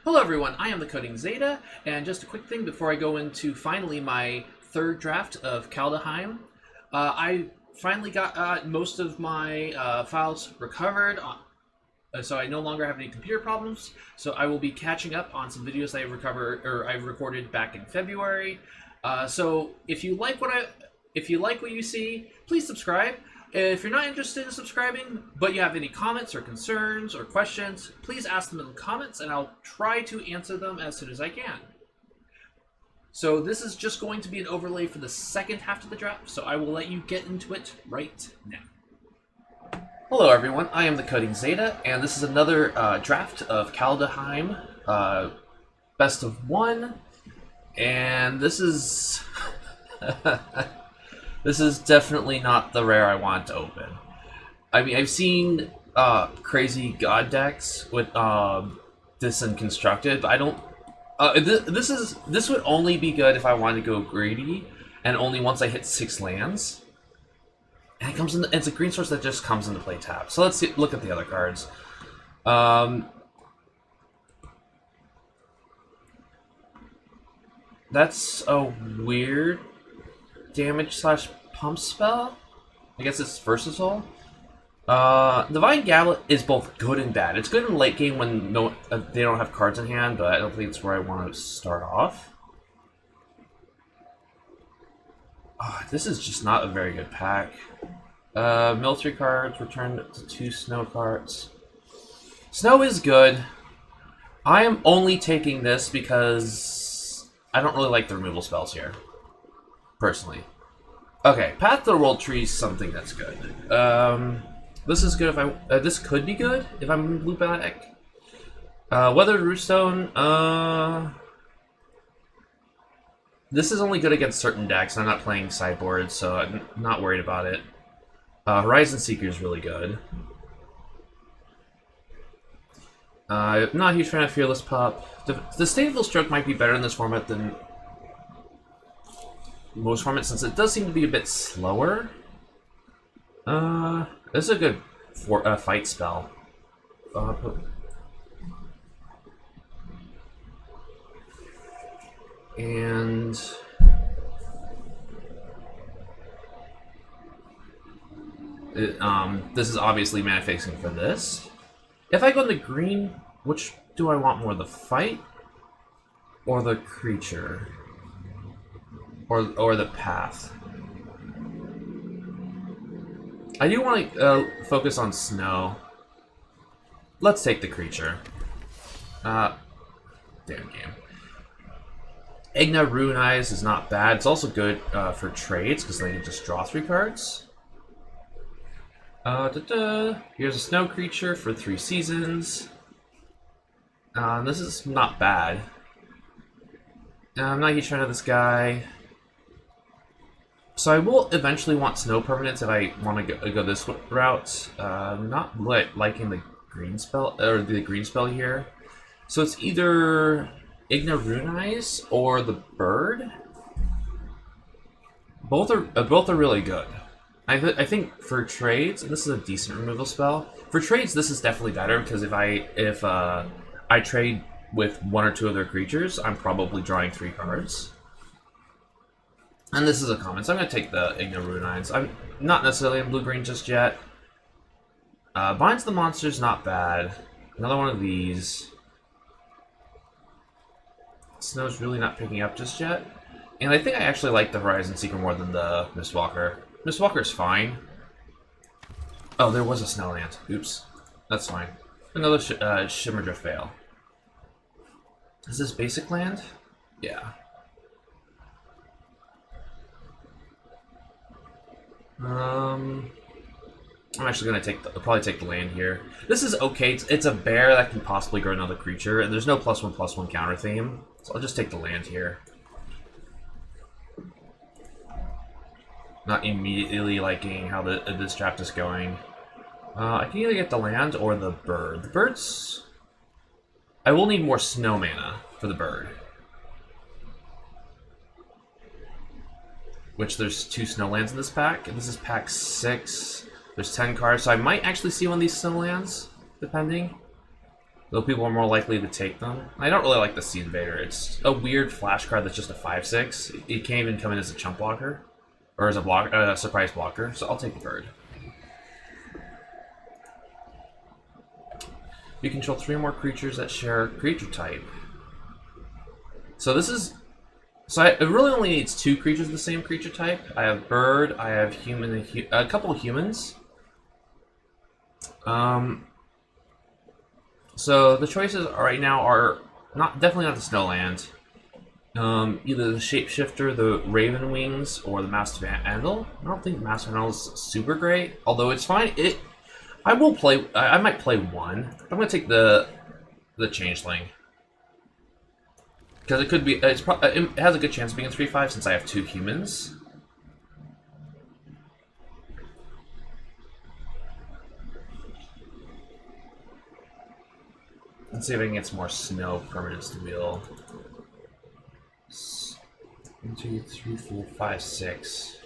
Hello everyone, I am the Coding Zeta, and just a quick thing before I go into finally my third draft of Kaldheim. I finally got most of my files recovered, so I no longer have any computer problems. So I will be catching up on some videos I I've recorded back in February. So if you like what you see, please subscribe. If you're not interested in subscribing, but you have any comments or concerns or questions, please ask them in the comments and I'll try to answer them as soon as I can. So this is just going to be an overlay for the second half of the draft, so I will let you get into it right now. Hello everyone, I am the Coding Zeta, and this is another draft of Kaldheim, best of one, and this is... This is definitely not the rare I want to open. I mean, I've seen crazy god decks with this and constructed, but I don't. This would only be good if I wanted to go greedy, and only once I hit 6 lands. And it comes in. It's a green source that just comes into play tap. So let's look at the other cards. That's a weird damage slash pump spell. I guess it's versatile. Divine Gablet is both good and bad. It's good in late game when they don't have cards in hand, but I don't think it's where I want to start off. This is just not a very good pack. Military cards, return to 2 snow cards. Snow is good. I am only taking this because I don't really like the removal spells here, personally. Okay, Path to the World Tree is something that's good. This is good if I... this could be good if I'm in blue black. Weathered Rootstone, this is only good against certain decks. I'm not playing sideboards, so I'm not worried about it. Horizon Seeker is really good. I'm not a huge fan of Fearless Pup. The Stateful Stroke might be better in this format than most formats, since it does seem to be a bit slower. This is a good fight spell. And this is obviously manifesting for this. If I go in the green, which do I want more, the fight or the creature? Or the path. I do want to focus on snow. Let's take the creature. Damn game. Igna Runize is not bad. It's also good for trades because then you just draw 3 cards. Here's a snow creature for 3 seasons. This is not bad. I'm not a huge fan of this guy. So I will eventually want snow permanents if I want to go this route. Not liking the green spell or the green spell here. So it's either Igna Runize or the bird. Both are really good. I think for trades, and this is a decent removal spell. For trades, this is definitely better because if I trade with 1 or 2 of their creatures, I'm probably drawing 3 cards. And this is a common, so I'm going to take the Igna Runize. I'm not necessarily in blue-green just yet. Binds the Monster's not bad. Another one of these. Snow's really not picking up just yet. And I think I actually like the Horizon Seeker more than the Mistwalker. Mistwalker's fine. Oh, there was a Snowland. Oops. That's fine. Another Shimmerdrift Vale. Is this basic land? Yeah. I'm actually gonna probably take the land here. This is okay. It's a bear that can possibly grow another creature, and there's no +1/+1 counter theme, so I'll just take the land here. Not immediately liking how this draft is going. I can either get the land or the bird. The bird's... I will need more snow mana for the bird. Which there's 2 snowlands in this pack, and this is pack 6. There's 10 cards, so I might actually see one of these snowlands, depending. Though people are more likely to take them. I don't really like the Sea Invader. It's a weird flash card that's just a 5/6. It can't even come in as a chump blocker. Or as a surprise blocker, so I'll take the bird. You control 3 more creatures that share creature type. So this is... So it really only needs 2 creatures of the same creature type. I have bird, I have human, and a couple of humans. So the choices right now are definitely not the Snowland. Either the Shapeshifter, the Raven Wings, or the Master Vandal. I don't think Master Vandal is super great, although it's fine. I will play. I might play one. I'm gonna take the Changeling because it could be. It has a good chance of being a 3/5 since I have 2 humans. Let's see if I can get some more snow permanents to wheel. 1, 2, 3, 4, 5, 6.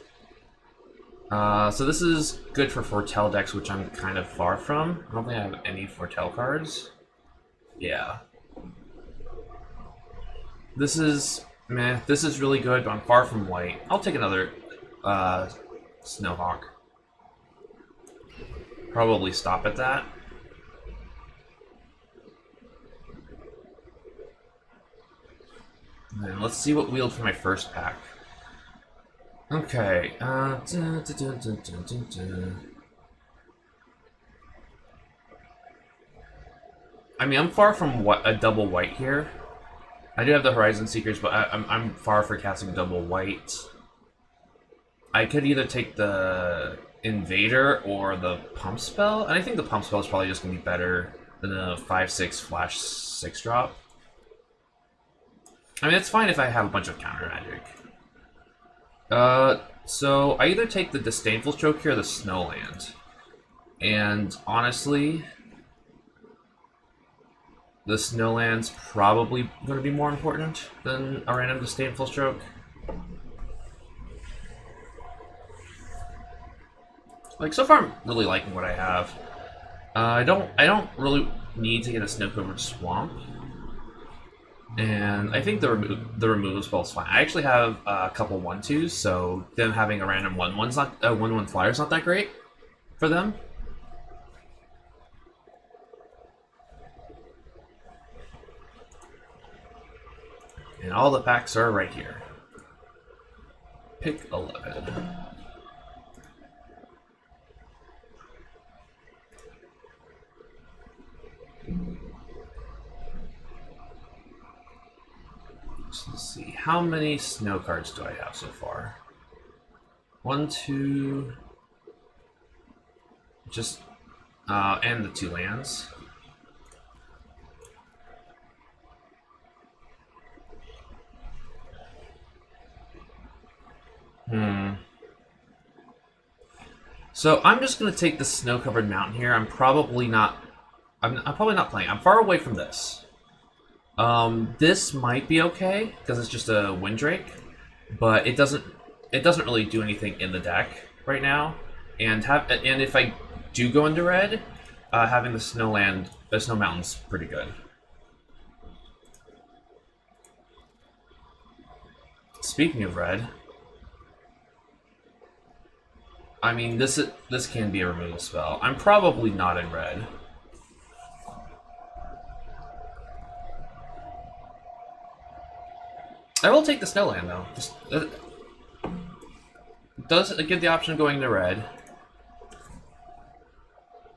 So this is good for Foretell decks, which I'm kind of far from. I don't think I have any Foretell cards. Yeah. This is meh. This is really good, but I'm far from white. I'll take another Snowhawk. Probably stop at that. And let's see what wheeled for my first pack. Okay. I mean, I'm far from a double white here. I do have the Horizon Seekers, but I'm far for casting double white. I could either take the Invader or the Pump Spell, and I think the Pump Spell is probably just going to be better than the 5/6 flash 6-drop. I mean, it's fine if I have a bunch of counter magic. So I either take the Disdainful Stroke here or the Snowland. And honestly, the Snowland's probably going to be more important than a random Disdainful Stroke. Like, so far I'm really liking what I have. I don't really need to get a Snow-Covered Swamp. And I think the removal spell is fine. I actually have a couple 1/2s, so them having a random 1/1's not 1/1 flyer is not that great for them. And all the packs are right here. Pick 11. So let's see, how many snow cards do I have so far? 1, 2, just, and the 2 lands. So I'm just gonna take the snow-covered mountain here. I'm probably not playing. I'm far away from this. This might be okay because it's just a Windrake, but it doesn't really do anything in the deck right now. And if I do go into red, having the snow mountain's pretty good. Speaking of red, I mean this can be a removal spell. I'm probably not in red. I will take the Snowland, though. Does give the option of going to red.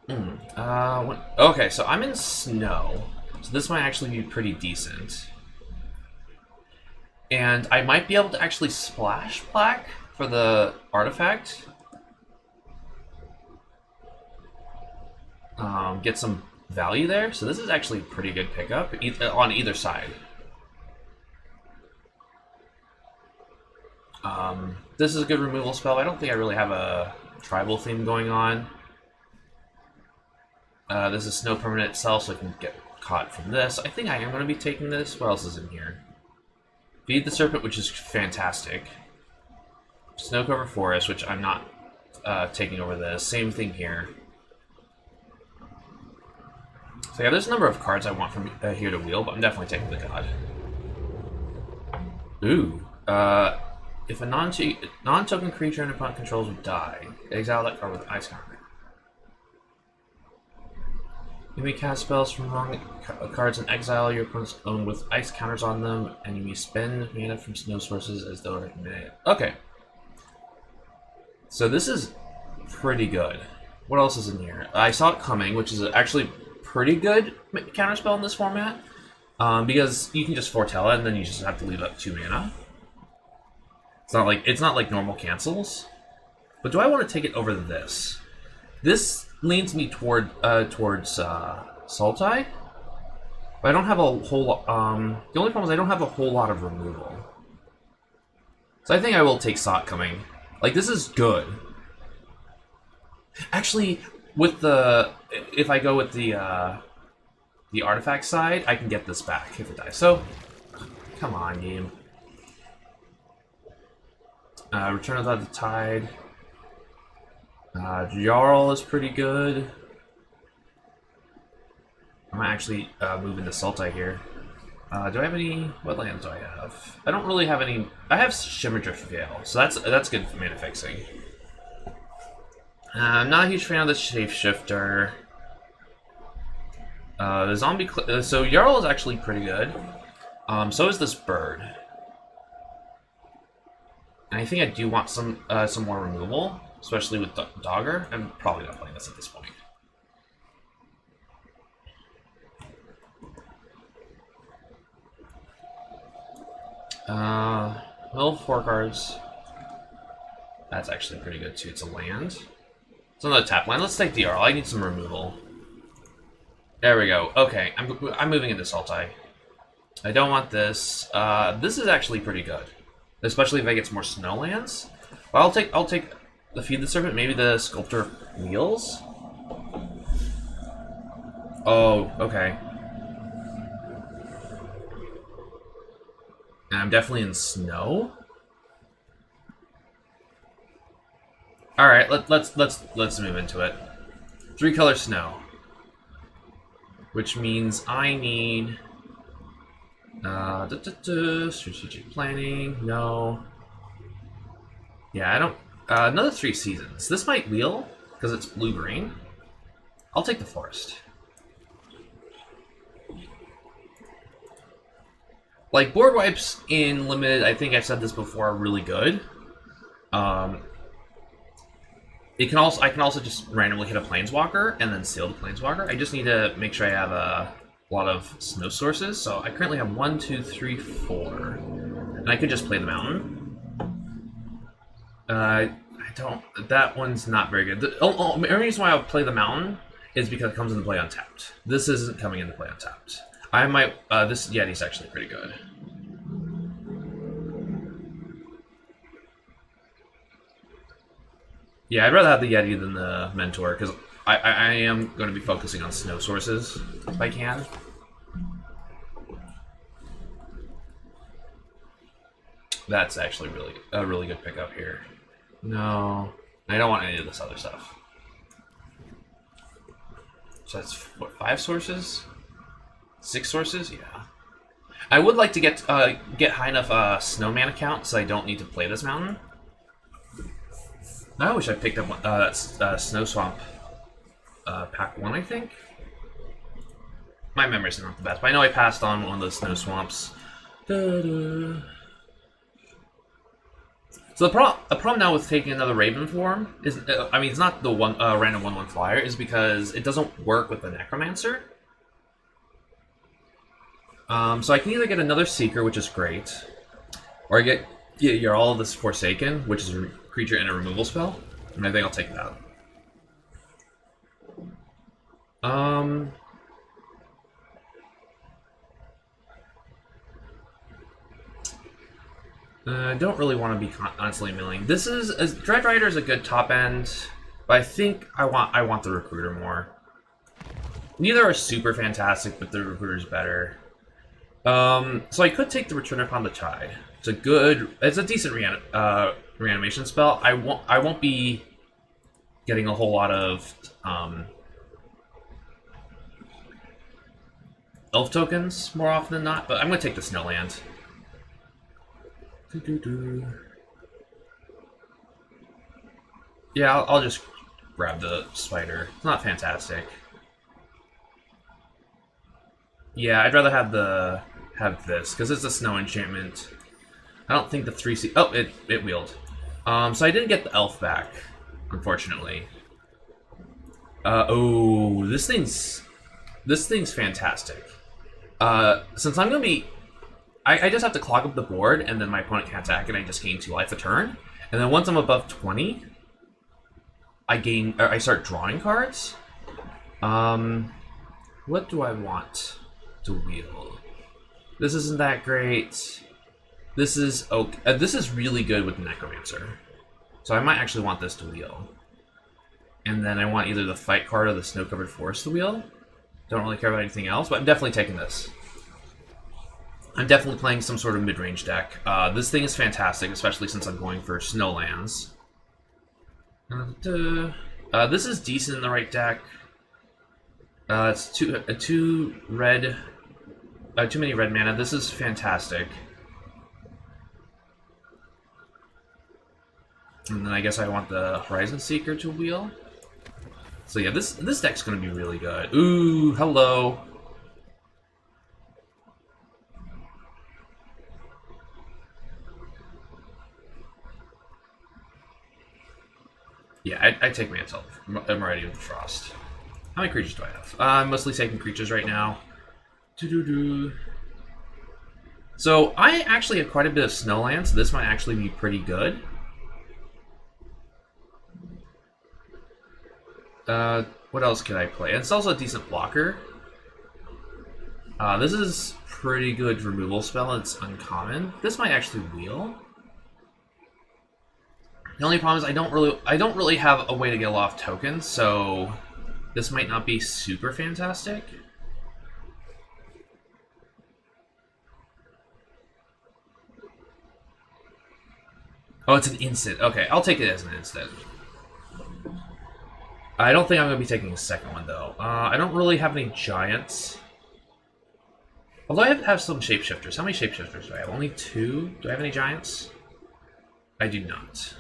Okay, so I'm in snow. So this might actually be pretty decent. And I might be able to actually splash black for the artifact. Get some value there. So this is actually a pretty good pickup on either side. This is a good removal spell. I don't think I really have a tribal theme going on. This is snow permanent itself, so I can get caught from this. I think I am going to be taking this. What else is in here? Feed the Serpent, which is fantastic. Snow Cover Forest, which I'm not taking over this. Same thing here. So yeah, there's a number of cards I want from here to wheel, but I'm definitely taking the god. Ooh. If a non-token creature an opponent controls would die, exile that card with ice counter. You may cast spells from wrong cards and exile your opponent's own with ice counters on them, and you may spend mana from snow sources as though it may. Okay. So this is pretty good. What else is in here? I Saw It Coming, which is actually pretty good counterspell in this format, because you can just foretell it and then you just have to leave up 2 mana. It's not like normal cancels. But do I want to take it over this? This leans me towards Sultai. But I don't have a whole the only problem is I don't have a whole lot of removal. So I think I will take Saw It Coming. Like, this is good. Actually, with if I go with the artifact side, I can get this back if it dies. So, come on, game. Return of the Tide. Jarl is pretty good. I'm actually moving to Sultai here. Do I have any? What lands do I have? I don't really have any. I have Shimmerdrift Veil, so that's good for mana fixing. I'm not a huge fan of the Shapeshifter. The Zombie. So Jarl is actually pretty good. So is this bird. And I think I do want some more removal, especially with Dogger. I'm probably not playing this at this point. Well, 4 cards. That's actually pretty good too. It's a land. It's another tap land. Let's take the Jarl. I need some removal. There we go. Okay, I'm moving into Sultai. I don't want this. This is actually pretty good, especially if I get some more snow lands. Well, I'll take the Feed the Serpent. Maybe the Sculptor Wheels. Oh, okay. And I'm definitely in snow. All right, let's move into it. 3-color snow, which means I need strategic planning. No. Yeah, I don't. Another 3 seasons. This might wheel because it's blue-green. I'll take the forest. Like, board wipes in limited, I think I've said this before, are really good. I can also just randomly hit a planeswalker and then seal the planeswalker. I just need to make sure I have a lot of snow sources. So I currently have 1, 2, 3, 4, and I could just play the mountain. I don't. That one's not very good. The only reason why I'll play the mountain is because it comes into play untapped. This isn't coming into play untapped. I might. This Yeti's actually pretty good. Yeah, I'd rather have the Yeti than the Mentor because I am going to be focusing on snow sources if I can. That's actually a really good pickup here. No, I don't want any of this other stuff. So that's what, 5 sources? 6 sources? Yeah. I would like to get high enough snowman account so I don't need to play this mountain. I wish I picked up that Snow Swamp pack 1, I think. My memory's not the best, but I know I passed on one of those Snow Swamps. Da-da. So the problem now with taking another Raven form is, I mean, it's not the random 1/1 flyer, is because it doesn't work with the Necromancer. So I can either get another Seeker, which is great, or I get Jarl of this Forsaken, which is a creature and a removal spell, and I think I'll take that. I don't really want to be constantly milling. This is Dread Rider is a good top end, but I think I want the Recruiter more. Neither are super fantastic, but the Recruiter's better. So I could take the Return Upon the Tide. It's a decent reanimation spell. I won't be getting a whole lot of elf tokens more often than not, but I'm going to take the Snowland. Yeah, I'll just grab the spider. It's not fantastic. Yeah, I'd rather have this because it's a snow enchantment. I don't think the 3C. Oh, it wheeled. So I didn't get the elf back, unfortunately. Oh, this thing's fantastic. Since I'm gonna be, I just have to clog up the board, and then my opponent can't attack, and I just gain 2 life a turn. And then once I'm above 20, I start drawing cards. What do I want to wheel? This isn't that great. This is okay. This is really good with the Necromancer. So I might actually want this to wheel. And then I want either the fight card or the snow-covered forest to wheel. Don't really care about anything else, but I'm definitely taking this. I'm definitely playing some sort of mid-range deck. This thing is fantastic, especially since I'm going for snowlands. This is decent in the right deck. It's too many red mana. This is fantastic. And then I guess I want the Horizon Seeker to wheel. So yeah, this deck's gonna be really good. Ooh, hello. Yeah, I take Mantle. I'm ready with the Frost. How many creatures do I have? I'm mostly taking creatures right now. So I actually have quite a bit of Snowlands. So this might actually be pretty good. What else can I play? It's also a decent blocker. This is pretty good removal spell. It's uncommon. This might actually wheel. The only problem is I don't really have a way to get a lot of tokens, so this might not be super fantastic. Oh, it's an instant. Okay, I'll take it as an instant. I don't think I'm going to be taking a second one, though. I don't really have any giants. Although I have some shapeshifters. How many shapeshifters do I have? Only 2? Do I have any giants? I do not.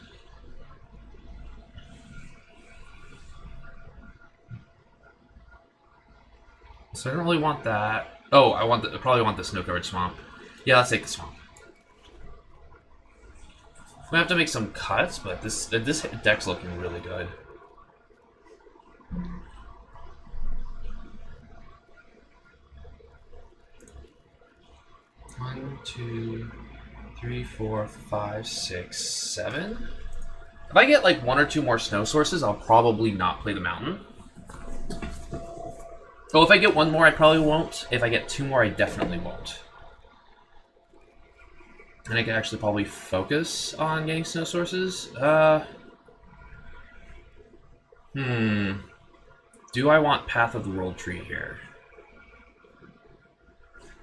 So I don't really want that. Oh, I probably want the snow-covered swamp. Yeah, let's take the swamp. We have to make some cuts, but this deck's looking really good. One, 2, 3, 4, 5, 6, 7. If I get like 1 or 2 more snow sources, I'll probably not play the mountain. Oh, if I get 1 more, I probably won't. If I get 2 more, I definitely won't. And I can actually probably focus on getting snow sources. Do I want Path of the World Tree here?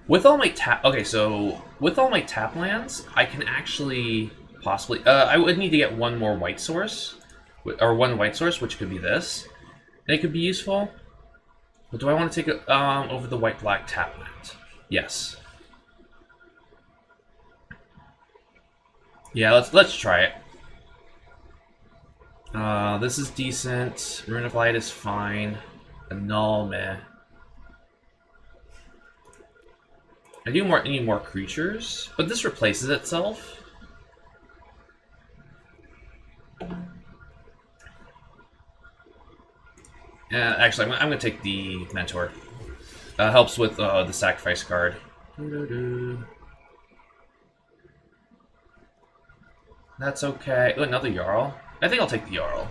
With all my tap... Okay, so with all my tap lands, I can actually possibly... I would need to get 1 more white source. Or 1 white source, which could be this. And it could be useful. But do I want to take it over the white-black tap land? Yes. Yeah, let's try it. This is decent. Rune of Light is fine. Annul, meh. I need more creatures, but this replaces itself. Actually, I'm going to take the Mentor. Helps with the sacrifice card. That's okay. Oh, another Jarl. I think I'll take the Jarl.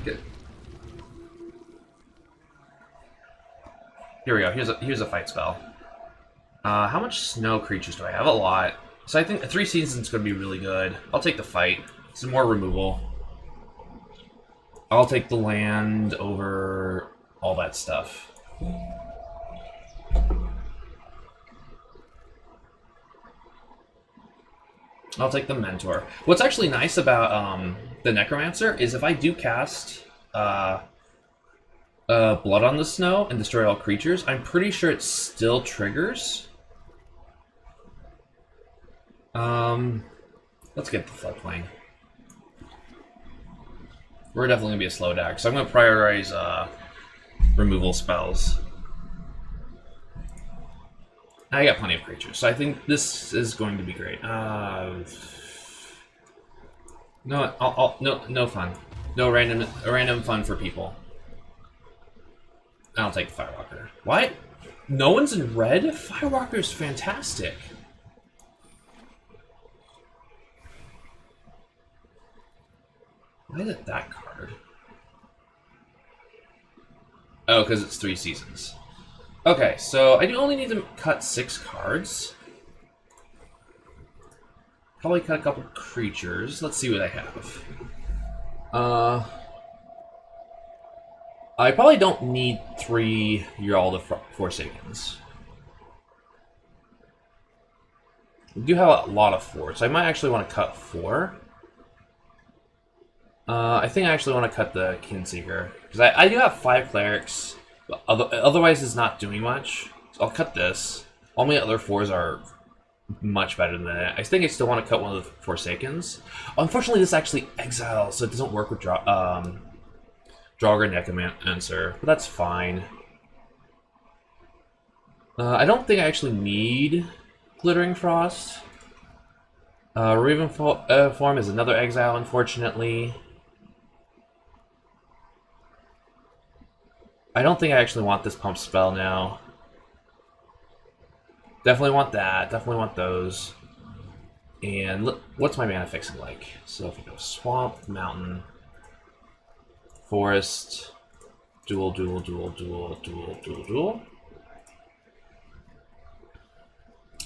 Good. Here we go. Here's a fight spell. How much snow creatures do I have? A lot. So I think 3 Seasons is going to be really good. I'll take the fight. Some more removal. I'll take the land over all that stuff. I'll take the Mentor. What's actually nice about the Necromancer is if I do cast Blood on the Snow and destroy all creatures. I'm pretty sure it still triggers. Let's get the floodplain. We're definitely gonna be a slow deck, so I'm gonna prioritize removal spells. I got plenty of creatures, so I think this is going to be great. No fun. No random fun for people. I'll take the Firewalker. What? No one's in red? Firewalker is fantastic. Why is it that card? Oh, because it's 3 seasons. Okay, so I do only need to cut 6 cards. Probably cut a couple creatures. Let's see what I have. I probably don't need 3 Jarl the Forsakens. We do have a lot of 4, so I might actually want to cut 4. I think I actually want to cut the Kinseeker, because I do have 5 clerics, but otherwise it's not doing much. So I'll cut this. All my other 4s are much better than that. I think I still want to cut one of the Forsakens. Unfortunately, this actually exiles, so it doesn't work with Draugr Necromancer, but that's fine. I don't think I actually need Glittering Frost. Raven Form is another exile, unfortunately. I don't think I actually want this pump spell now. Definitely want that. Definitely want those. And what's my mana fixing like? So if we go Swamp, Mountain, Forest, dual.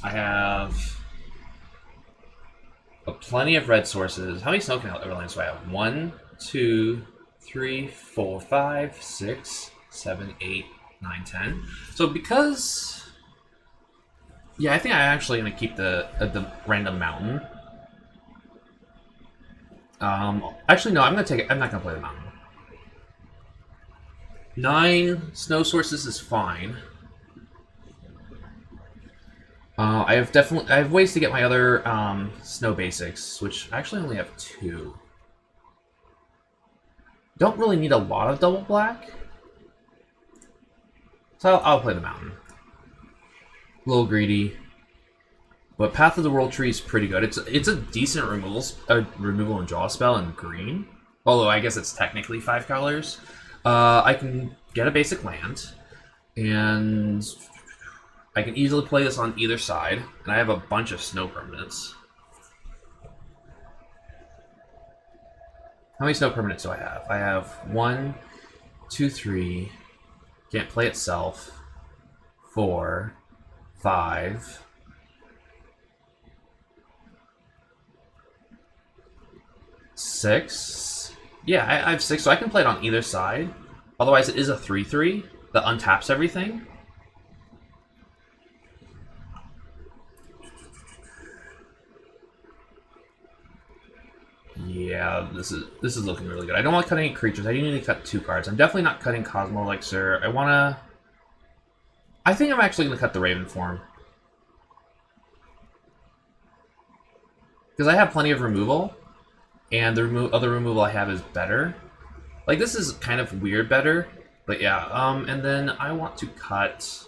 I have plenty of red sources. How many Snow Everlands do I have? 1, 2, 3, 4, 5, 6, 7, 8, 9, 10. So because... Yeah, I think I'm actually going to keep the random mountain. Actually, no, I'm not going to play the mountain. 9 snow sources is fine. I have ways to get my other snow basics, which I actually only have 2. Don't really need a lot of double black, so I'll play the mountain. A little greedy, but Path of the World Tree is pretty good. It's a decent removal and draw spell in green, although I guess it's technically 5 colors. I can get a basic land, and I can easily play this on either side, and I have a bunch of snow permanents. How many snow permanents do I have? I have 1, 2, 3. Can't play itself. 4, 5. 6. Yeah, I have 6, so I can play it on either side. Otherwise, it is a 3/3 that untaps everything. Yeah, this is looking really good. I don't want to cut any creatures. I do need to cut 2 cards. I'm definitely not cutting Cosmo Elixir. I think I'm actually going to cut the Raven form. Because I have plenty of removal, and the other removal I have is better. Like, this is kind of weird better, but yeah. And then I want to cut...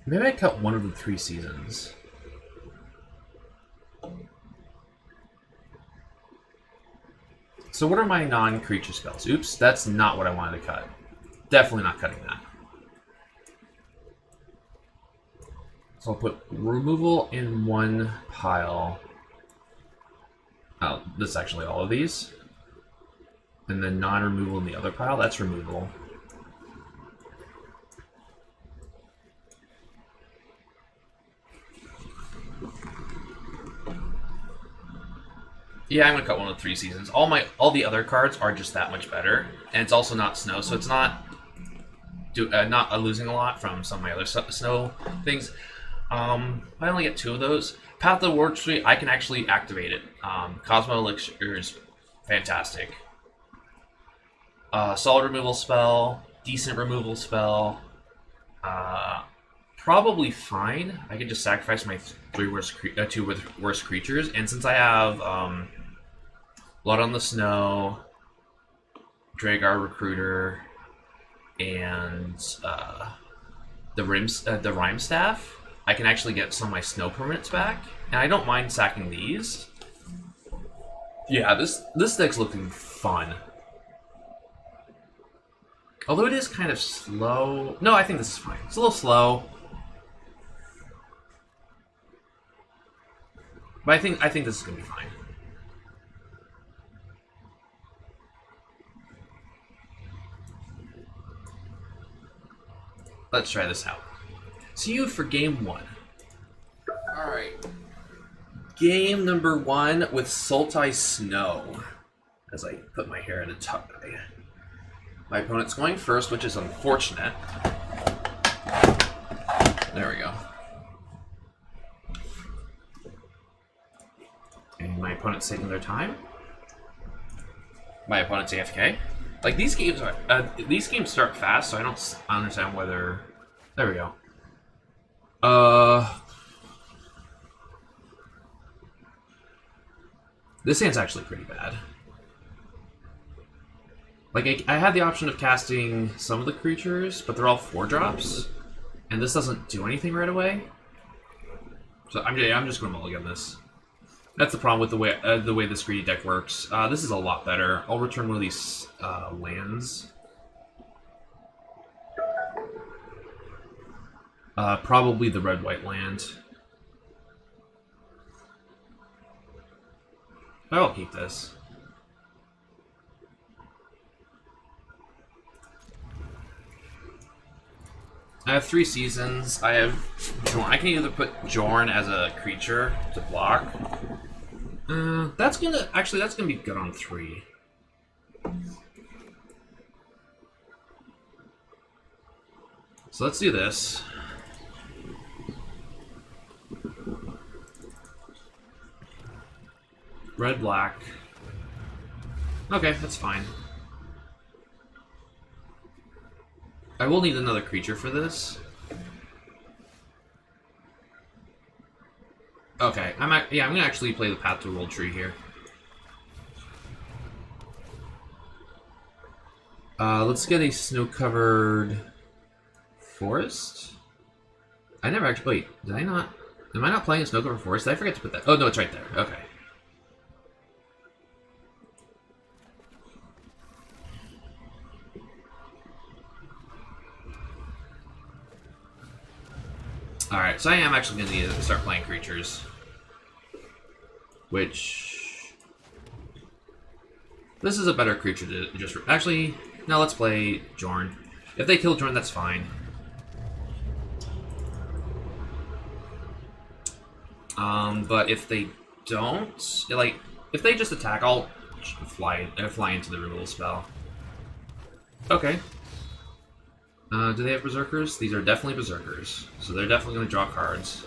Maybe I cut one of the 3 seasons. So what are my non-creature spells? Oops, that's not what I wanted to cut. Definitely not cutting that. So I'll put removal in one pile. Oh, this is actually all of these. And then non-removal in the other pile. That's removal. Yeah, I'm gonna cut one of the 3 seasons. All the other cards are just that much better, and it's also not snow, so it's not losing a lot from some of my other snow things. I only get 2 of those. Path of the World Tree, I can actually activate it. Cosmo Elixir is fantastic. Solid removal spell, decent removal spell. Probably fine. I could just sacrifice my two worst creatures, and since I have Blood on the Snow, Dragar Recruiter, and the Rime Staff, I can actually get some of my snow permanents back, and I don't mind sacking these. Yeah, this deck's looking fun. Although it is kind of slow. No, I think this is fine. It's a little slow. But I think this is gonna be fine. Let's try this out. See you for game 1. Alright. Game number 1 with Sultai Snow. As I put my hair in a tie. My opponent's going first, which is unfortunate. There we go. And my opponent's taking their time. My opponent's AFK. Like these games start fast, so I don't understand whether. There we go. This hand's actually pretty bad. Like I had the option of casting some of the creatures, but they're all 4-drops, and this doesn't do anything right away. So I'm just going to mulligan this. That's the problem with the way this greedy deck works. This is a lot better. I'll return one of these lands. Probably the red-white land. I'll keep this. I have 3 seasons. I have Jorn. I can either put Jorn as a creature to block. That's gonna be good on 3. So let's do this. Red, black. Okay, that's fine. I will need another creature for this. Okay, I'm gonna actually play the Path to World Tree here. Let's get a snow-covered forest. I never actually. Wait, did I not? Am I not playing a snow-covered forest? Did I forget to put that? Oh no, it's right there. Okay. Alright, so I am actually going to need to start playing creatures. Which... This is a better creature to just... Actually, no, let's play Jorn. If they kill Jorn, that's fine. But if they don't... Like, if they just attack, I'll fly into the removal spell. Okay. Do they have Berserkers? These are definitely Berserkers. So they're definitely going to draw cards.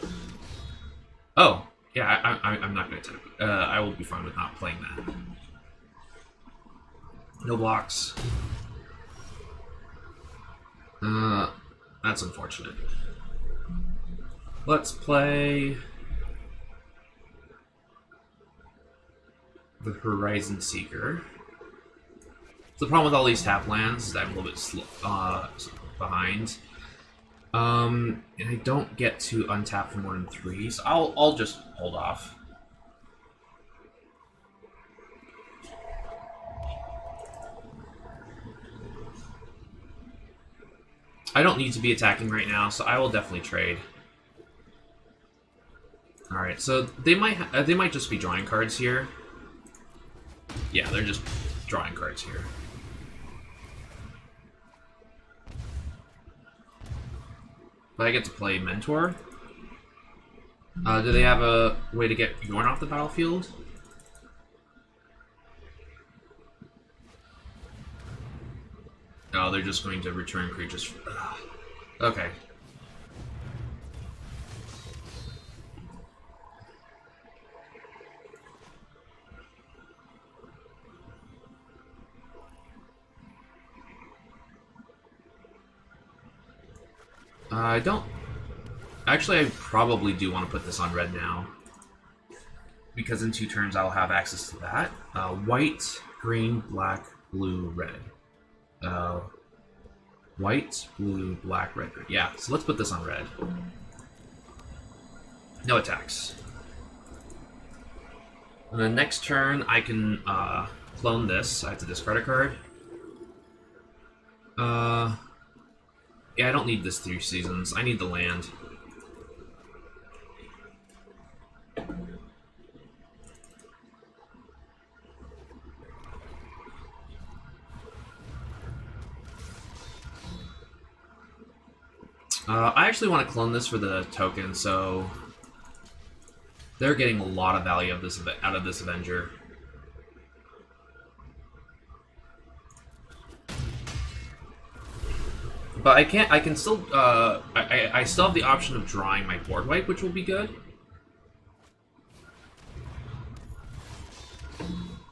Oh, yeah, I'm not going to attack. I will be fine with not playing that. No blocks. That's unfortunate. Let's play... the Horizon Seeker. The problem with all these tap lands is that I'm a little bit behind. And I don't get to untap for more than 3, so I'll just hold off. I don't need to be attacking right now, so I will definitely trade. All right, so they might just be drawing cards here. Yeah, they're just drawing cards here. But I get to play Mentor. Do they have a way to get Yorn off the battlefield? No, they're just going to return creatures. Okay. I don't... Actually, I probably do want to put this on red now. Because in 2 turns I'll have access to that. White, green, black, blue, red. White, blue, black, red, green. Yeah, so let's put this on red. No attacks. And then next turn I can clone this. I have to discard a card. Yeah, I don't need this 3 seasons. I need the land. I actually want to clone this for the token, so they're getting a lot of value of this out of this Avenger. But I can't. I can still. I still have the option of drawing my board wipe, which will be good.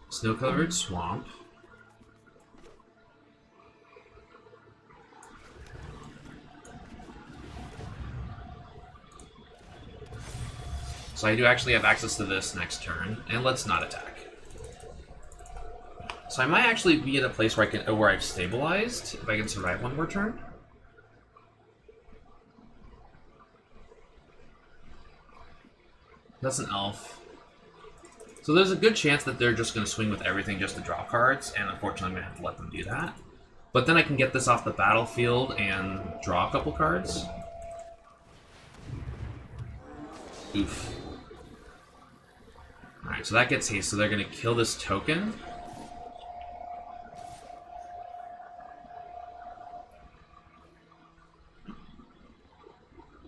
Snow-covered swamp. So I do actually have access to this next turn, and let's not attack. So I might actually be in a place where I've stabilized if I can survive 1 more turn. That's an elf. So there's a good chance that they're just going to swing with everything just to draw cards, and unfortunately I'm going to have to let them do that. But then I can get this off the battlefield and draw a couple cards. Oof. Alright, so that gets haste, so they're going to kill this token.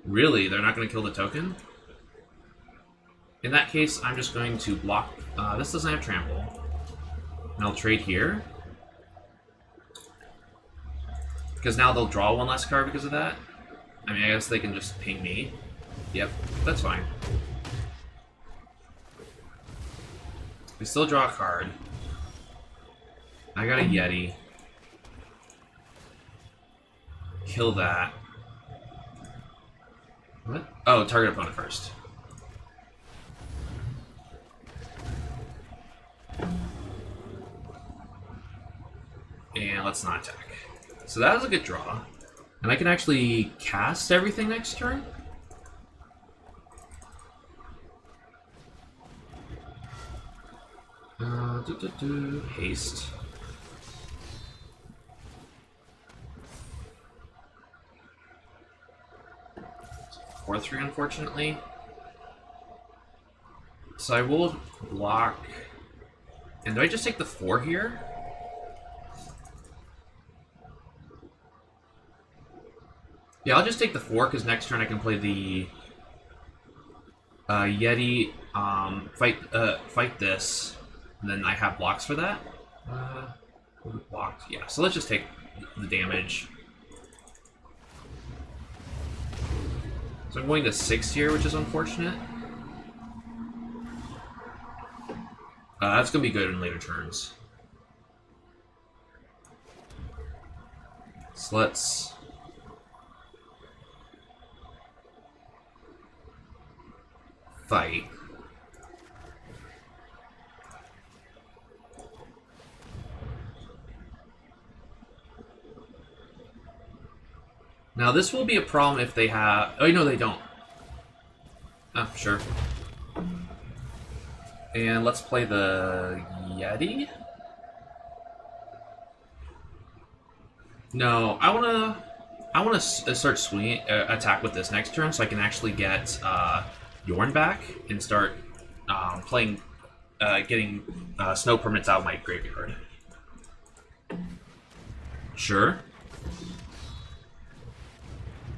Really? They're not going to kill the token? In that case, I'm just going to block... this doesn't have trample. And I'll trade here. Because now they'll draw 1 less card because of that. I mean, I guess they can just ping me. Yep, that's fine. We still draw a card. I got a Yeti. Kill that. What? Oh, target opponent first. And let's not attack. So that was a good draw. And I can actually cast everything next turn? Haste. Or 3, unfortunately. So I will block. And do I just take the 4 here? Yeah, I'll just take the 4 because next turn I can play the Yeti. Fight this. And then I have blocks for that. Blocked. Yeah, so let's just take the damage. So I'm going to 6 here, which is unfortunate. That's going to be good in later turns. So let's... fight. Now this will be a problem if they have... Oh, no, they don't. Oh, sure. And let's play the Yeti. No, I wanna start swinging attack with this next turn, so I can actually get Yorn back and start getting snow permanents out of my graveyard. Sure.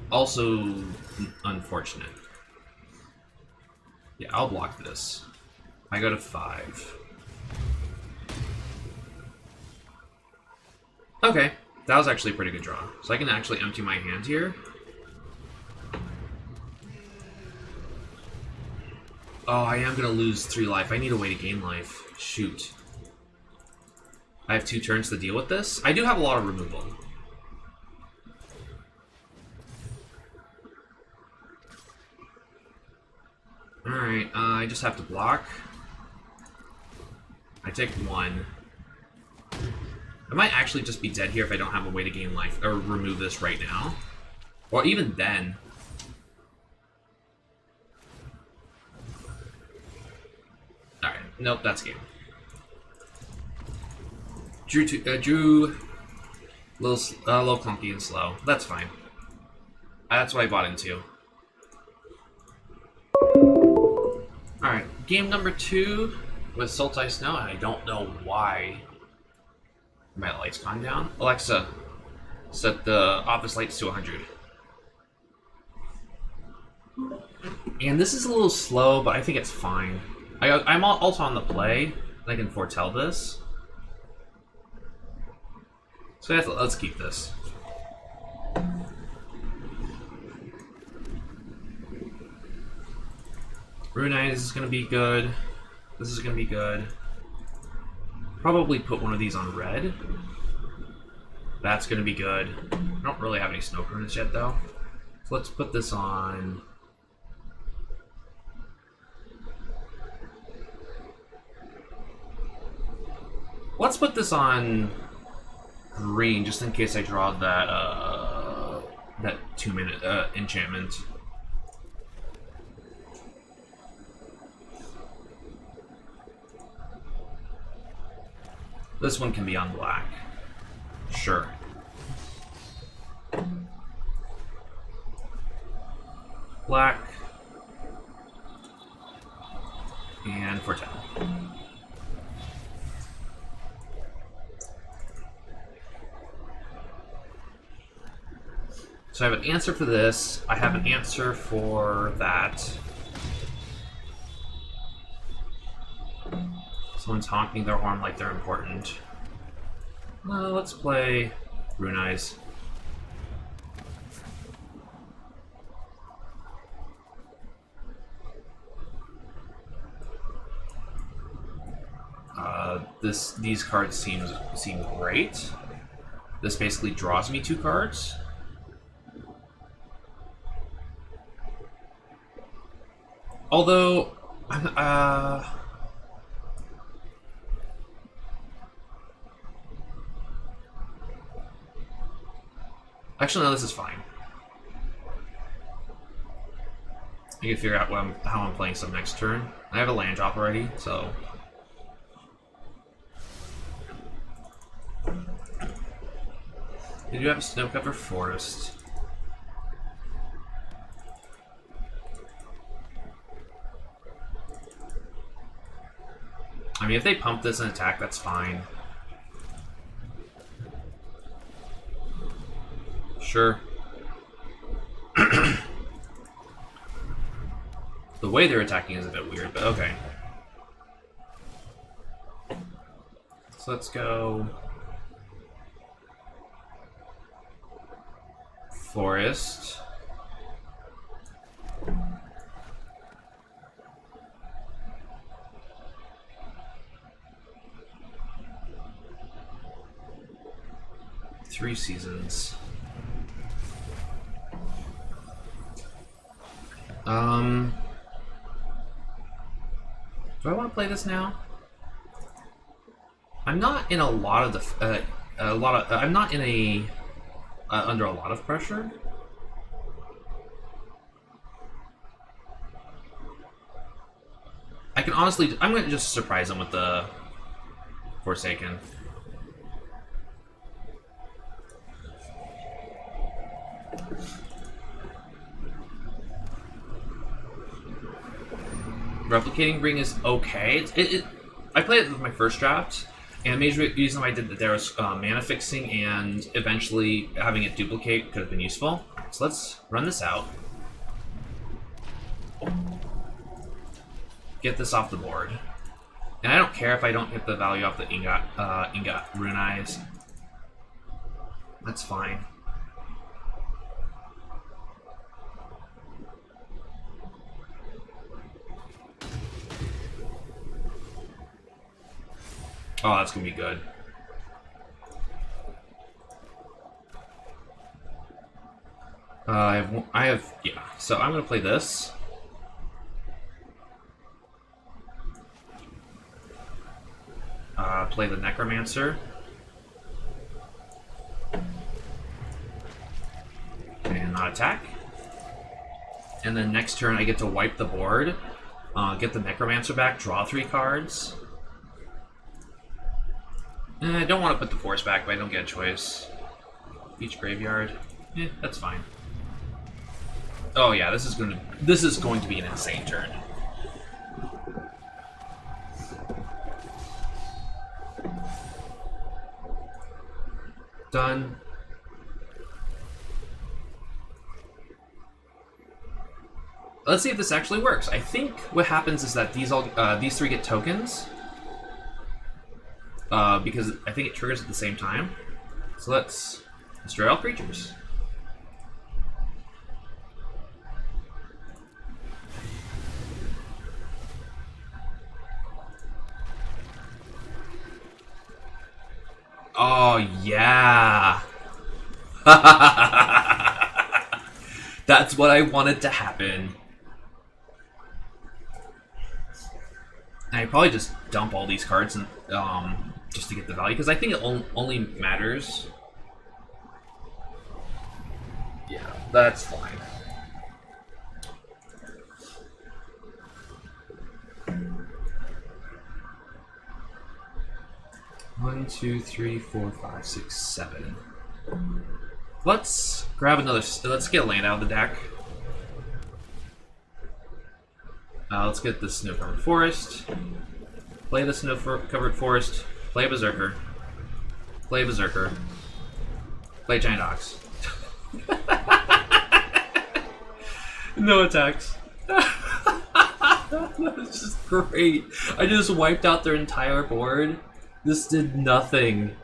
Also unfortunate. Yeah, I'll block this. I go to 5. Okay, that was actually a pretty good draw. So I can actually empty my hand here. Oh, I am gonna lose 3 life. I need a way to gain life. Shoot. I have 2 turns to deal with this. I do have a lot of removal. Alright, I just have to block. I take 1. I might actually just be dead here if I don't have a way to gain life, or remove this right now. Or even then. Alright, nope, that's game. Drew a little clunky and slow. That's fine. That's what I bought into. Alright, game number 2 with Sultai Snow, and I don't know why my lights gone down. Alexa, set the office lights to 100. And this is a little slow, but I think it's fine. I'm also on the play, and I can foretell this. So let's keep this. Rune Eyes is going to be good. This is going to be good. Probably put one of these on red. That's going to be good. I don't really have any snow runes yet, though. So let's put this on... Let's put this on green, just in case I draw that 2-minute enchantment. This one can be on black. Sure. Black. And foretell. So I have an answer for this. I have an answer for that. Someone's honking their horn like they're important. Let's play Rune Eyes. These cards seem great. This basically draws me 2 cards. Although, actually, no, this is fine. I can figure out how I'm playing some next turn. I have a land drop already, so... Did you have a Snowcover Forest? I mean, if they pump this and attack, that's fine. Sure. The way they're attacking is a bit weird, but okay. So let's go... Forest. Three seasons. Do I want to play this now? I'm not in a lot of the I'm not in a under a lot of pressure. I can honestly, I'm gonna just surprise him with the Forsaken. Replicating Ring is okay. I played it with my first draft, and the major reason why I did that there was mana fixing, and eventually having it duplicate could have been useful. So let's run this out. Get this off the board. And I don't care if I don't get the value off the Ingot Rune Eyes. That's fine. Oh, that's gonna be good. I have, yeah. So I'm gonna play this. play the Necromancer. And not attack. And then next turn I get to wipe the board, get the Necromancer back, draw 3 cards. And I don't want to put the Force back, but I don't get a choice. Each graveyard. That's fine. Oh yeah, this is going to be an insane turn. Done. Let's see if this actually works. I think what happens is that these 3 get tokens. Because I think it triggers at the same time. So let's destroy all creatures. Oh, yeah. That's what I wanted to happen. And I probably just dump all these cards and just to get the value, because I think it only matters. Yeah, that's fine. One, two, three, four, five, six, 7. Let's grab another. Let's get a land out of the deck. Let's get the Snow-Covered Forest. Play the Snow-Covered Forest. Play a Berserker. Play a Berserker. Play Giant Ox. No attacks. That was just great. I just wiped out their entire board. This did nothing.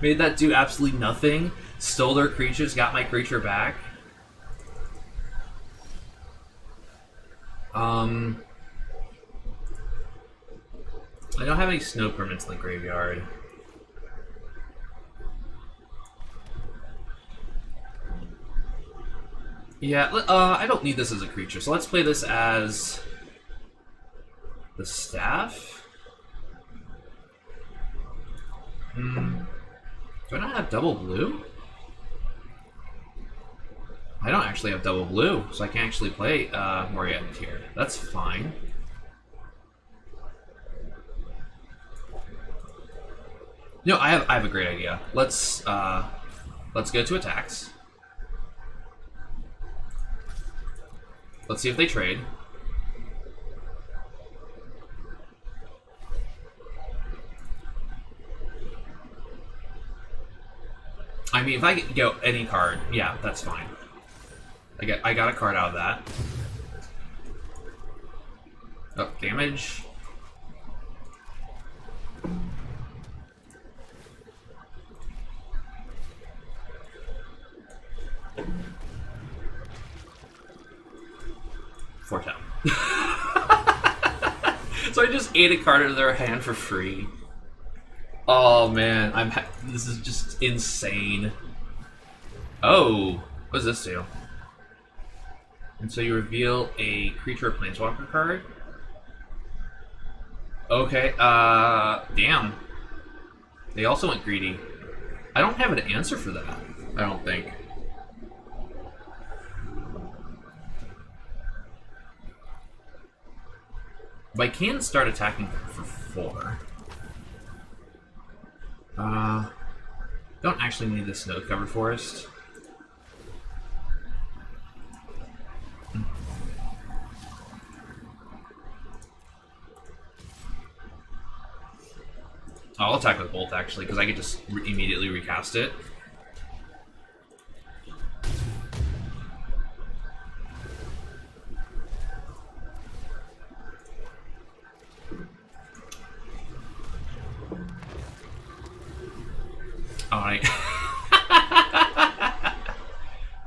Made that do absolutely nothing. Stole their creatures, got my creature back. I don't have any snow permanents in the graveyard. Yeah, I don't need this as a creature, so let's play this as the staff. Do I not have double blue? I don't actually have double blue, so I can't actually play Moria here. That's fine. No, I have a great idea. Let's go to attacks. Let's see if they trade. I mean, if I get any card, yeah, that's fine. I got a card out of that. Oh, damage. Foretell. So I just ate a card out of their hand for free. Oh man, this is just insane. Oh, what does this do? And so you reveal a creature or planeswalker card. Okay, damn. They also went greedy. I don't have an answer for that, I don't think. But I can start attacking for 4. Don't actually need the Snow-Covered Forest. I'll attack with Bolt, actually, because I could just immediately recast it. Alright.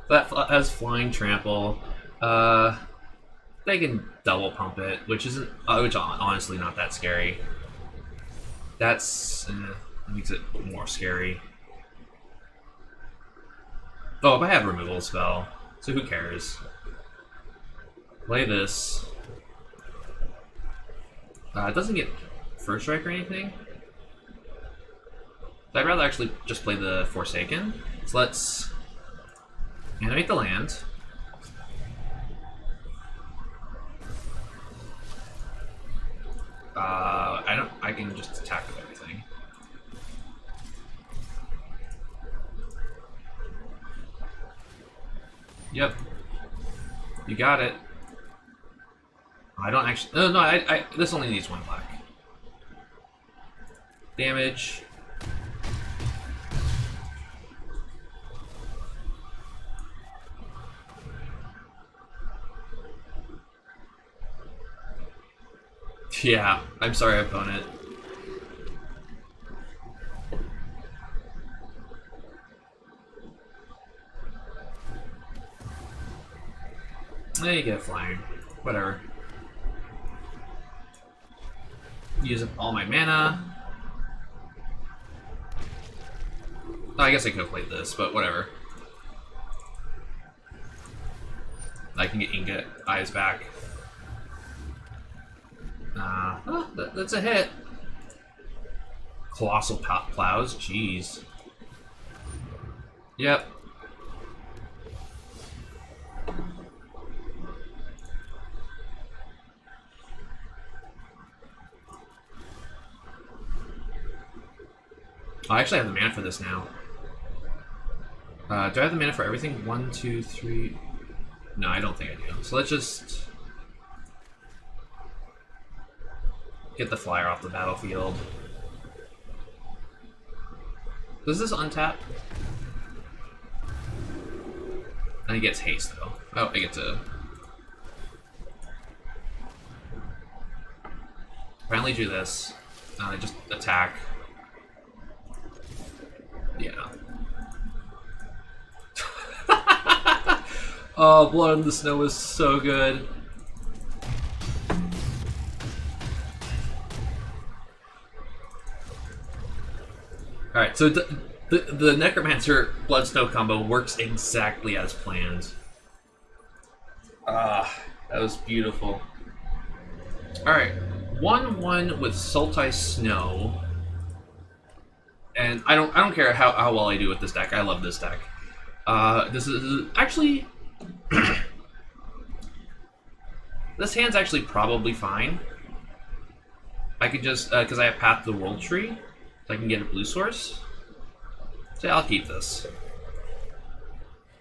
That has Flying Trample. They can double pump it, which isn't, which honestly not that scary. That's makes it more scary. Oh, but I have removal spell, so who cares? Play this. It doesn't get First Strike or anything. I'd rather actually just play the Forsaken. So let's animate the land. I can just attack with everything. Yep. You got it. I don't actually. No, this only needs 1 black. Damage. Yeah, I'm sorry, opponent. There you get flying. Whatever. Use up all my mana. Oh, I guess I could have played this, but whatever. I can get Ingot Eyes back. Oh, that's a hit. Colossal Plows, jeez. Yep. I actually have the mana for this now. Do I have the mana for everything? 1, 2, 3. No, I don't think I do. So let's just get the flyer off the battlefield. Does this untap? And he gets haste though. Oh, I get to finally do this. Just attack. Yeah. Oh, Blood in the Snow is so good. Alright, so the Necromancer Blood Snow combo works exactly as planned. Ah, that was beautiful. Alright, 1/1 with Sultai Snow. And I don't care how well I do with this deck. I love this deck. This is actually this hand's actually probably fine. I could just because I have Path to the World Tree, so I can get a blue source. So yeah, I'll keep this.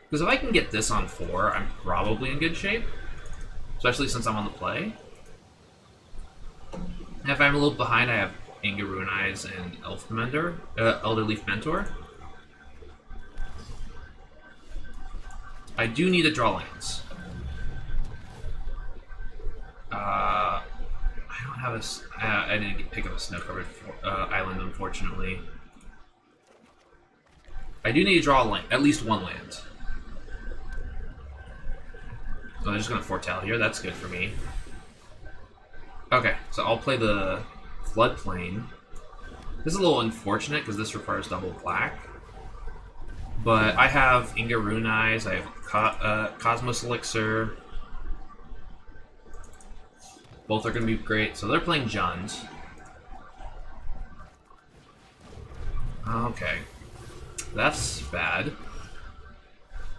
Because if I can get this on 4, I'm probably in good shape. Especially since I'm on the play. And if I'm a little behind, I have Inga Ruin Eyes and Elderleaf Mentor. I do need to draw lands. I don't have a. I didn't pick up a snow-covered island, unfortunately. I do need to draw a land, at least 1 land. So I'm just gonna foretell here. That's good for me. Okay, so I'll play the Floodplain. This is a little unfortunate because this requires double black. But I have Inga Ruin Eyes, I have Cosmos Elixir. Both are going to be great. So they're playing Jund. Okay. That's bad.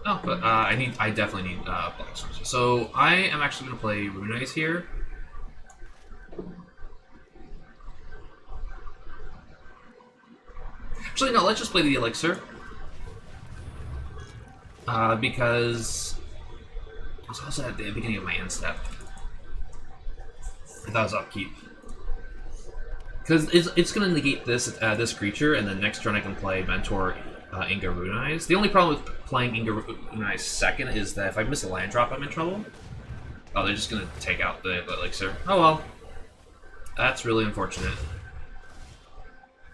Oh, but I definitely need black sources. So I am actually going to play Ruin Eyes here. Actually, no, let's just play the Elixir. Because I was also at the beginning of my end step. I thought it was upkeep. Because it's going to negate this creature, and then next turn I can play Mentor Inga Ruin Eyes. The only problem with playing Inga Ruin Eyes second is that if I miss a land drop, I'm in trouble. Oh, they're just going to take out the Elixir. Oh well. That's really unfortunate.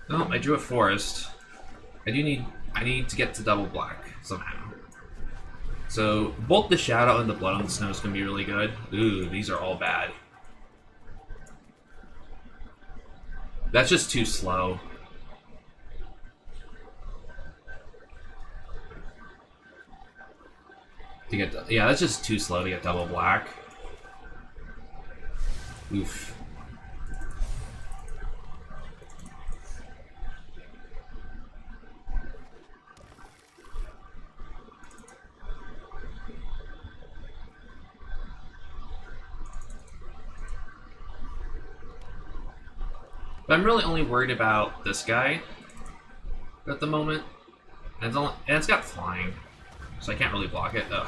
Oh, I drew a forest. I need to get to double black somehow. So both the Shadow and the Blood on the Snow is going to be really good. Ooh, these are all bad. That's just too slow. To get yeah, that's just too slow to get double black. Oof. But I'm really only worried about this guy at the moment. And it's got flying, so I can't really block it. Ugh.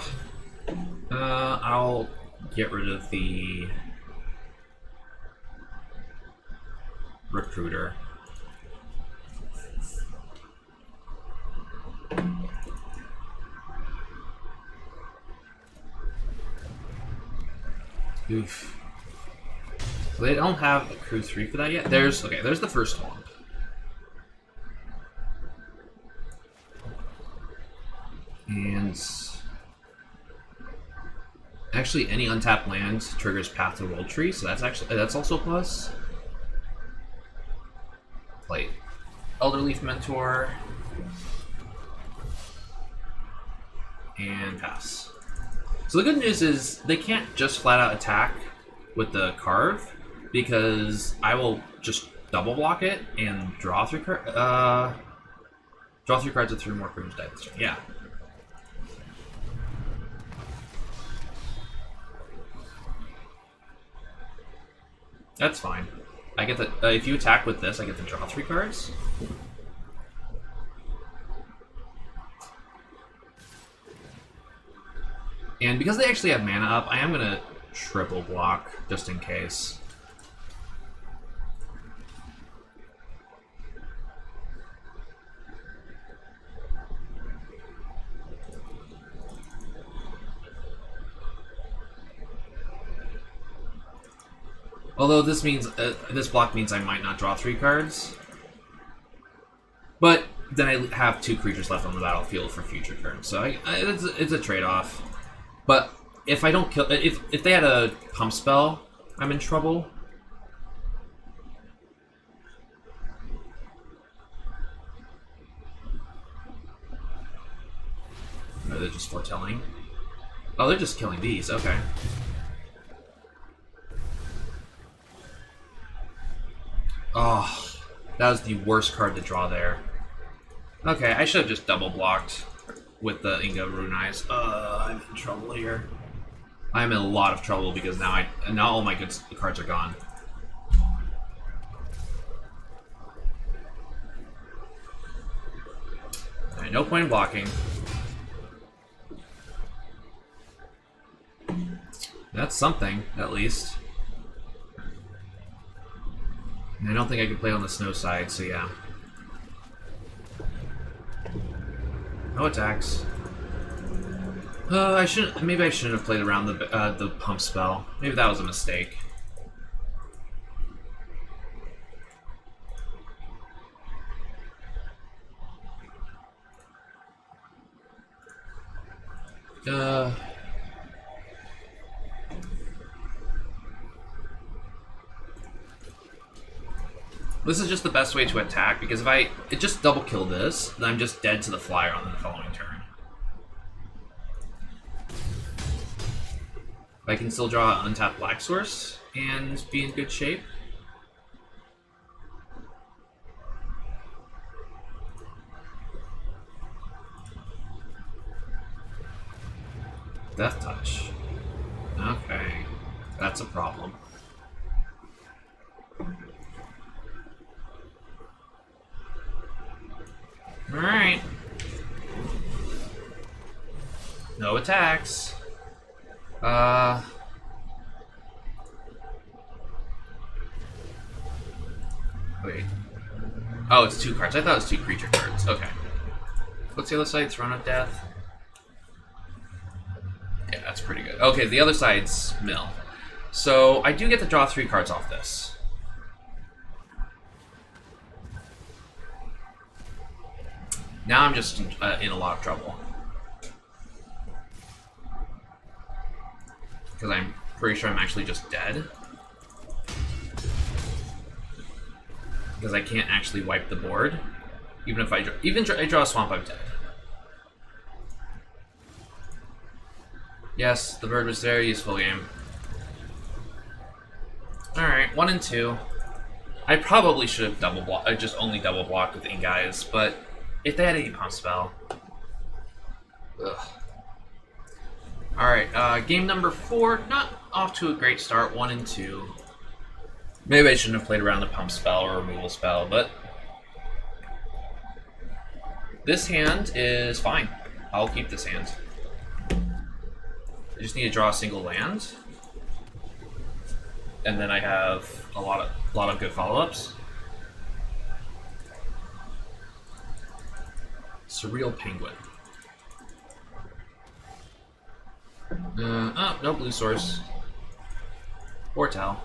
I'll get rid of the recruiter. Oof. So they don't have a crew 3 for that yet. There's the first one. And actually any untapped land triggers Path to World Tree, so that's also a plus. Play Elderleaf Mentor. And pass. So the good news is they can't just flat out attack with the carve, because I will just double block it and draw 3 cards. Draw 3 cards with 3 more creatures die this turn. Yeah. That's fine. I get the if you attack with this, I get to draw 3 cards. And because they actually have mana up, I am gonna triple block just in case. Although this means this block means I might not draw 3 cards, but then I have 2 creatures left on the battlefield for future turns, so it's a trade-off. But if I don't kill, if they had a pump spell, I'm in trouble. Or they're just foretelling. Oh, they're just killing these. Okay. Oh, that was the worst card to draw there. Okay, I should have just double blocked with the Inga Rune Eyes. I'm in trouble here. I'm in a lot of trouble because now all my good cards are gone. Right, no point in blocking. That's something, at least. And I don't think I can play on the snow side, so yeah. No attacks. Maybe I shouldn't have played around the pump spell. Maybe that was a mistake. This is just the best way to attack, because if I just double kill this, then I'm just dead to the flyer on the following turn. I can still draw an untapped Black Source and be in good shape. Death Touch. Okay, that's a problem. Alright. No attacks. Wait. Oh, it's 2 cards. I thought it was 2 creature cards. Okay. What's the other side? Throne of Death? Yeah, that's pretty good. Okay, the other side's Mill. So, I do get to draw 3 cards off this. Now I'm just in a lot of trouble. Because I'm pretty sure I'm actually just dead. Because I can't actually wipe the board. Even if I draw a swamp, I'm dead. Yes, the bird was very useful game. Alright, 1 and 2. I probably should have just only double blocked with Inguise, but if they had a pump spell. Ugh. Alright, game number 4. Not off to a great start, 1 and 2. Maybe I shouldn't have played around the pump spell or removal spell, but this hand is fine. I'll keep this hand. I just need to draw a single land, and then I have a lot of good follow-ups. Surreal Penguin. Oh, no blue source. Foretell.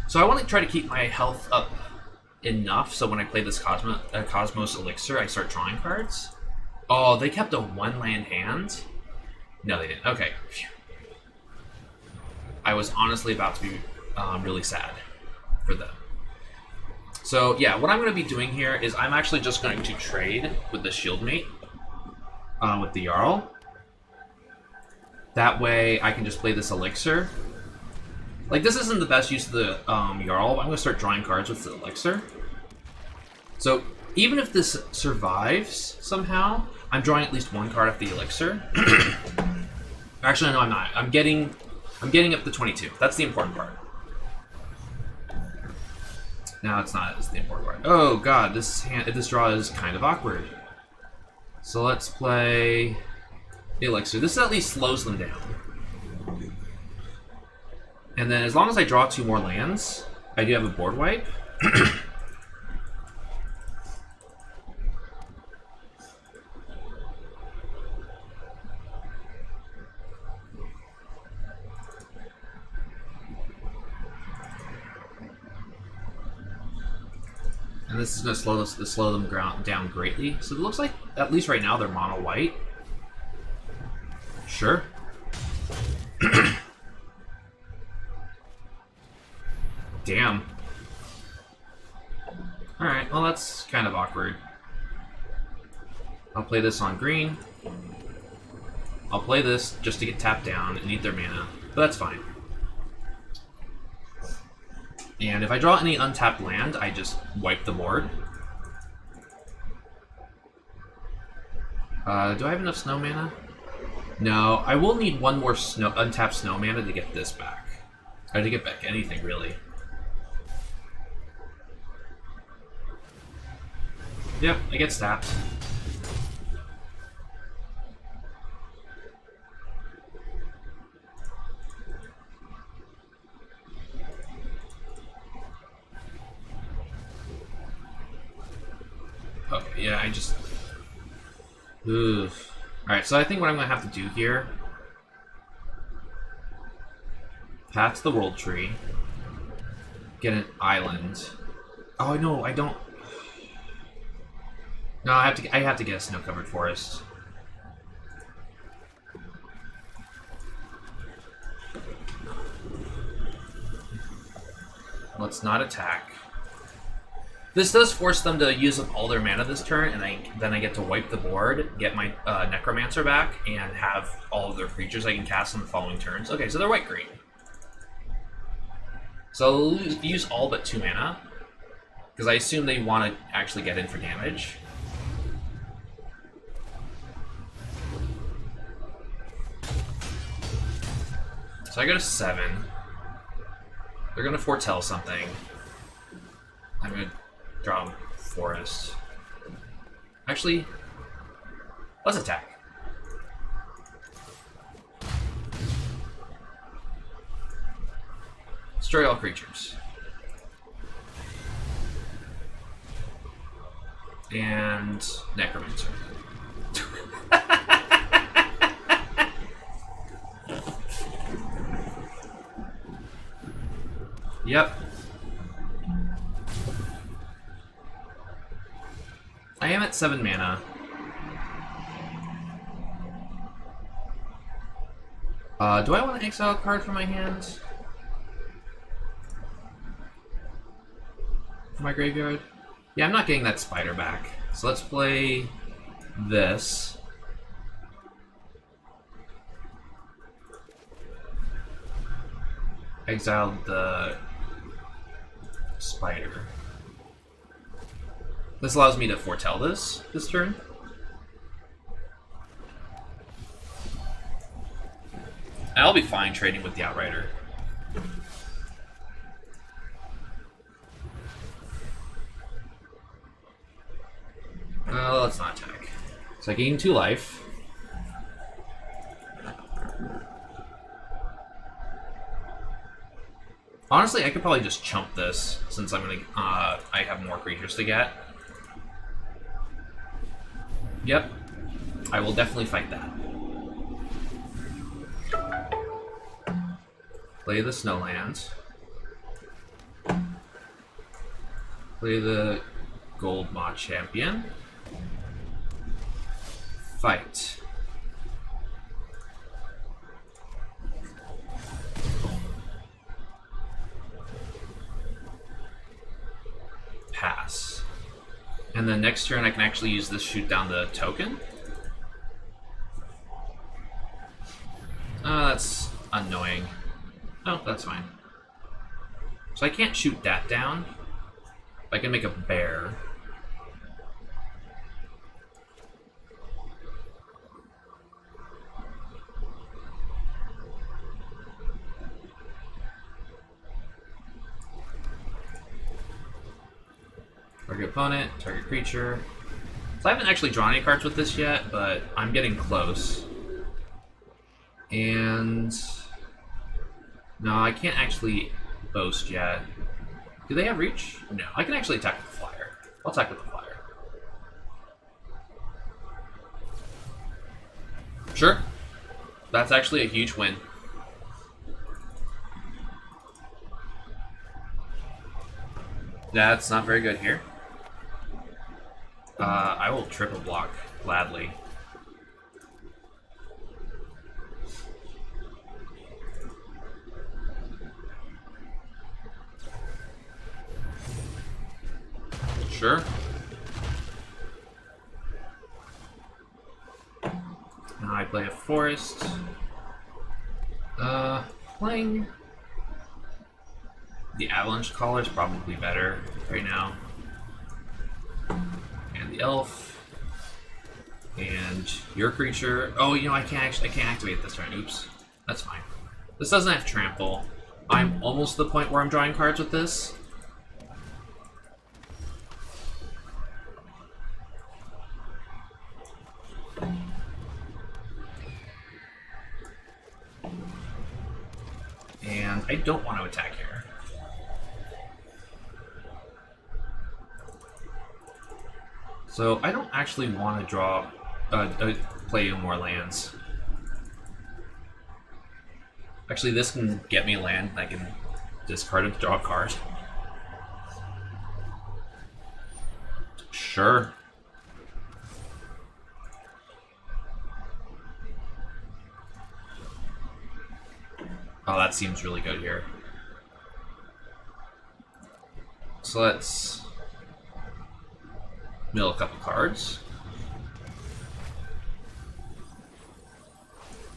So I want to try to keep my health up enough so when I play this Cosmos Elixir, I start drawing cards. Oh, they kept a 1-land hand? No, they didn't. Okay. Phew. I was honestly about to be really sad for them. So yeah, what I'm going to be doing here is I'm actually just going to trade with the Shieldmate, with the Jarl. That way I can just play this Elixir. Like, this isn't the best use of the Jarl, but I'm going to start drawing cards with the Elixir. So even if this survives somehow, I'm drawing at least one card off the Elixir. Actually, no, I'm not. I'm getting up to 22. That's the important part. No, it's not. It's the important part. Oh god, this draw is kind of awkward. So let's play the Elixir. This at least slows them down. And then as long as I draw 2 more lands, I do have a board wipe. And this is going to slow them down greatly. So it looks like, at least right now, they're mono white. Sure. Damn. Alright, well that's kind of awkward. I'll play this on green. I'll play this just to get tapped down and eat their mana, but that's fine. And if I draw any untapped land, I just wipe the board. Do I have enough snow mana? No, I will need one more untapped snow mana to get this back. Or to get back anything, really. Yep, I get stabbed. Okay, yeah, I just... Oof. Alright, so I think what I'm going to have to do here... Path to the World Tree. Get an island. Oh, no, I don't... No, I have to get a snow-covered forest. Let's not attack. This does force them to use up all their mana this turn, and then I get to wipe the board, get my Necromancer back, and have all of their creatures I can cast on the following turns. Okay, so they're white-green. So I'll use all but 2 mana, because I assume they want to actually get in for damage. So I go to 7. They're going to foretell something. I'm going to draw a forest. Actually, let's attack. Destroy all creatures. And Necromancer. Yep. I am at 7 mana. Do I want to exile a card from my hand? From my graveyard? Yeah, I'm not getting that spider back. So let's play this. Exiled the spider. This allows me to foretell this turn. I'll be fine trading with the Outrider. Let's not attack. So I gain 2 life. Honestly, I could probably just chump this since I'm gonna. I have more creatures to get. Yep, I will definitely fight that. Play the Snowlands. Play the Gold Mod Champion. Fight. Pass. And then next turn I can actually use this shoot down the token. That's annoying. Oh, that's fine. So I can't shoot that down. I can make a bear. Target opponent, target creature. So I haven't actually drawn any cards with this yet, but I'm getting close. And no, I can't actually boast yet. Do they have reach? No, I can actually attack with the flyer. I'll attack with the flyer. Sure. That's actually a huge win. That's not very good here. I will triple block gladly. Sure. Now I play a forest. Playing the Avalanche Caller is probably better right now. And the elf. And your creature. Oh, you know, I can't activate this turn. Oops. That's fine. This doesn't have trample. I'm almost to the point where I'm drawing cards with this. And I don't want to attack here. So I don't actually want to draw, play more lands. Actually, this can get me a land. I can discard it to draw a card. Sure. Oh, that seems really good here. So let's mill a couple cards.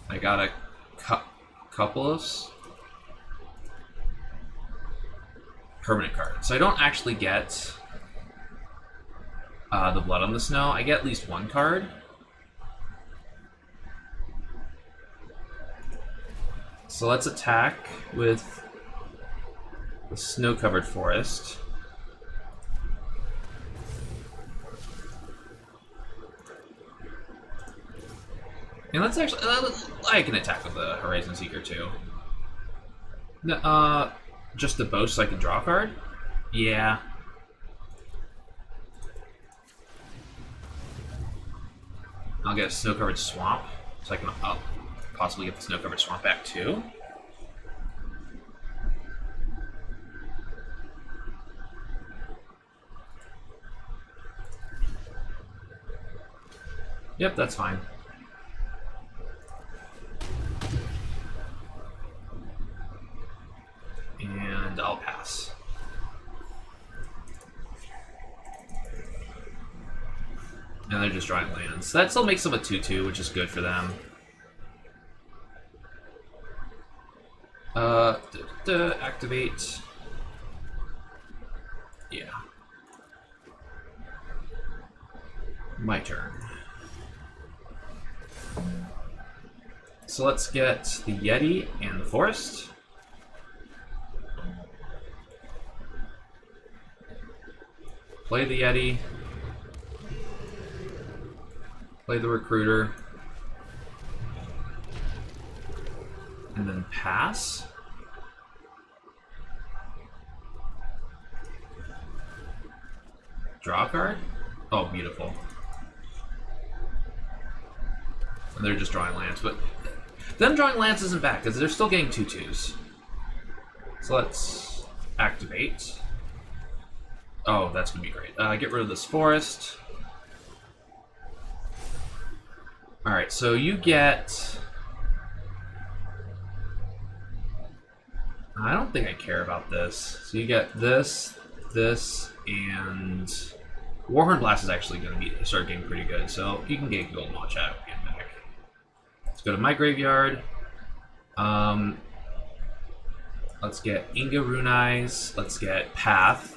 I got a couple of permanent cards. So I don't actually get the Blood on the Snow. I get at least one card. So let's attack with the Snow-Covered Forest. And let's actually, I can attack with the Horizon Seeker too. Just the boast so I can draw a card? Yeah. I'll get a Snow-Covered Swamp, so I can possibly get the Snow-Covered Swamp back too. Yep, that's fine. And I'll pass. And they're just drawing lands. That still makes them a 2/2, which is good for them. Activate. Yeah. My turn. So let's get the Yeti and the Forest. Play the Yeti. Play the Recruiter. And then pass. Draw a card? Oh, beautiful. And they're just drawing lands, but them drawing lands isn't bad because they're still getting 2/2s. So let's activate. Oh, that's gonna be great. Get rid of this forest. Alright, so you get... I don't think I care about this. So you get this, this, and Warhorn Blast is actually going to start getting pretty good. So you can get Golden Watch out and back. Let's go to my graveyard. Let's get Inga Runais. Let's get Path.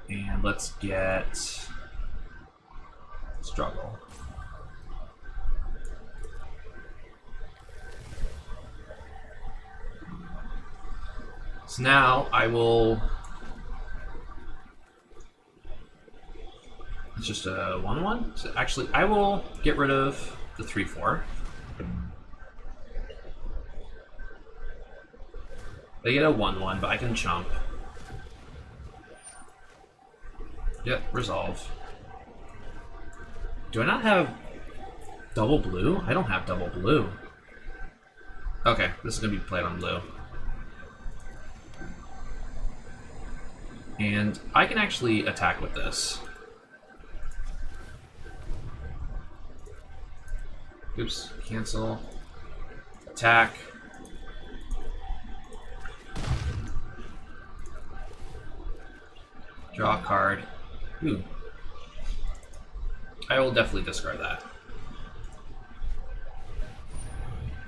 And let's get Struggle. So now I will... It's just a 1/1. So actually, I will get rid of the 3/4. They get a 1/1, but I can chump. Yep, resolve. Do I not have double blue? I don't have double blue. Okay, this is going to be played on blue. And I can actually attack with this. Oops, cancel. Attack. Draw a card. Ooh. I will definitely discard that.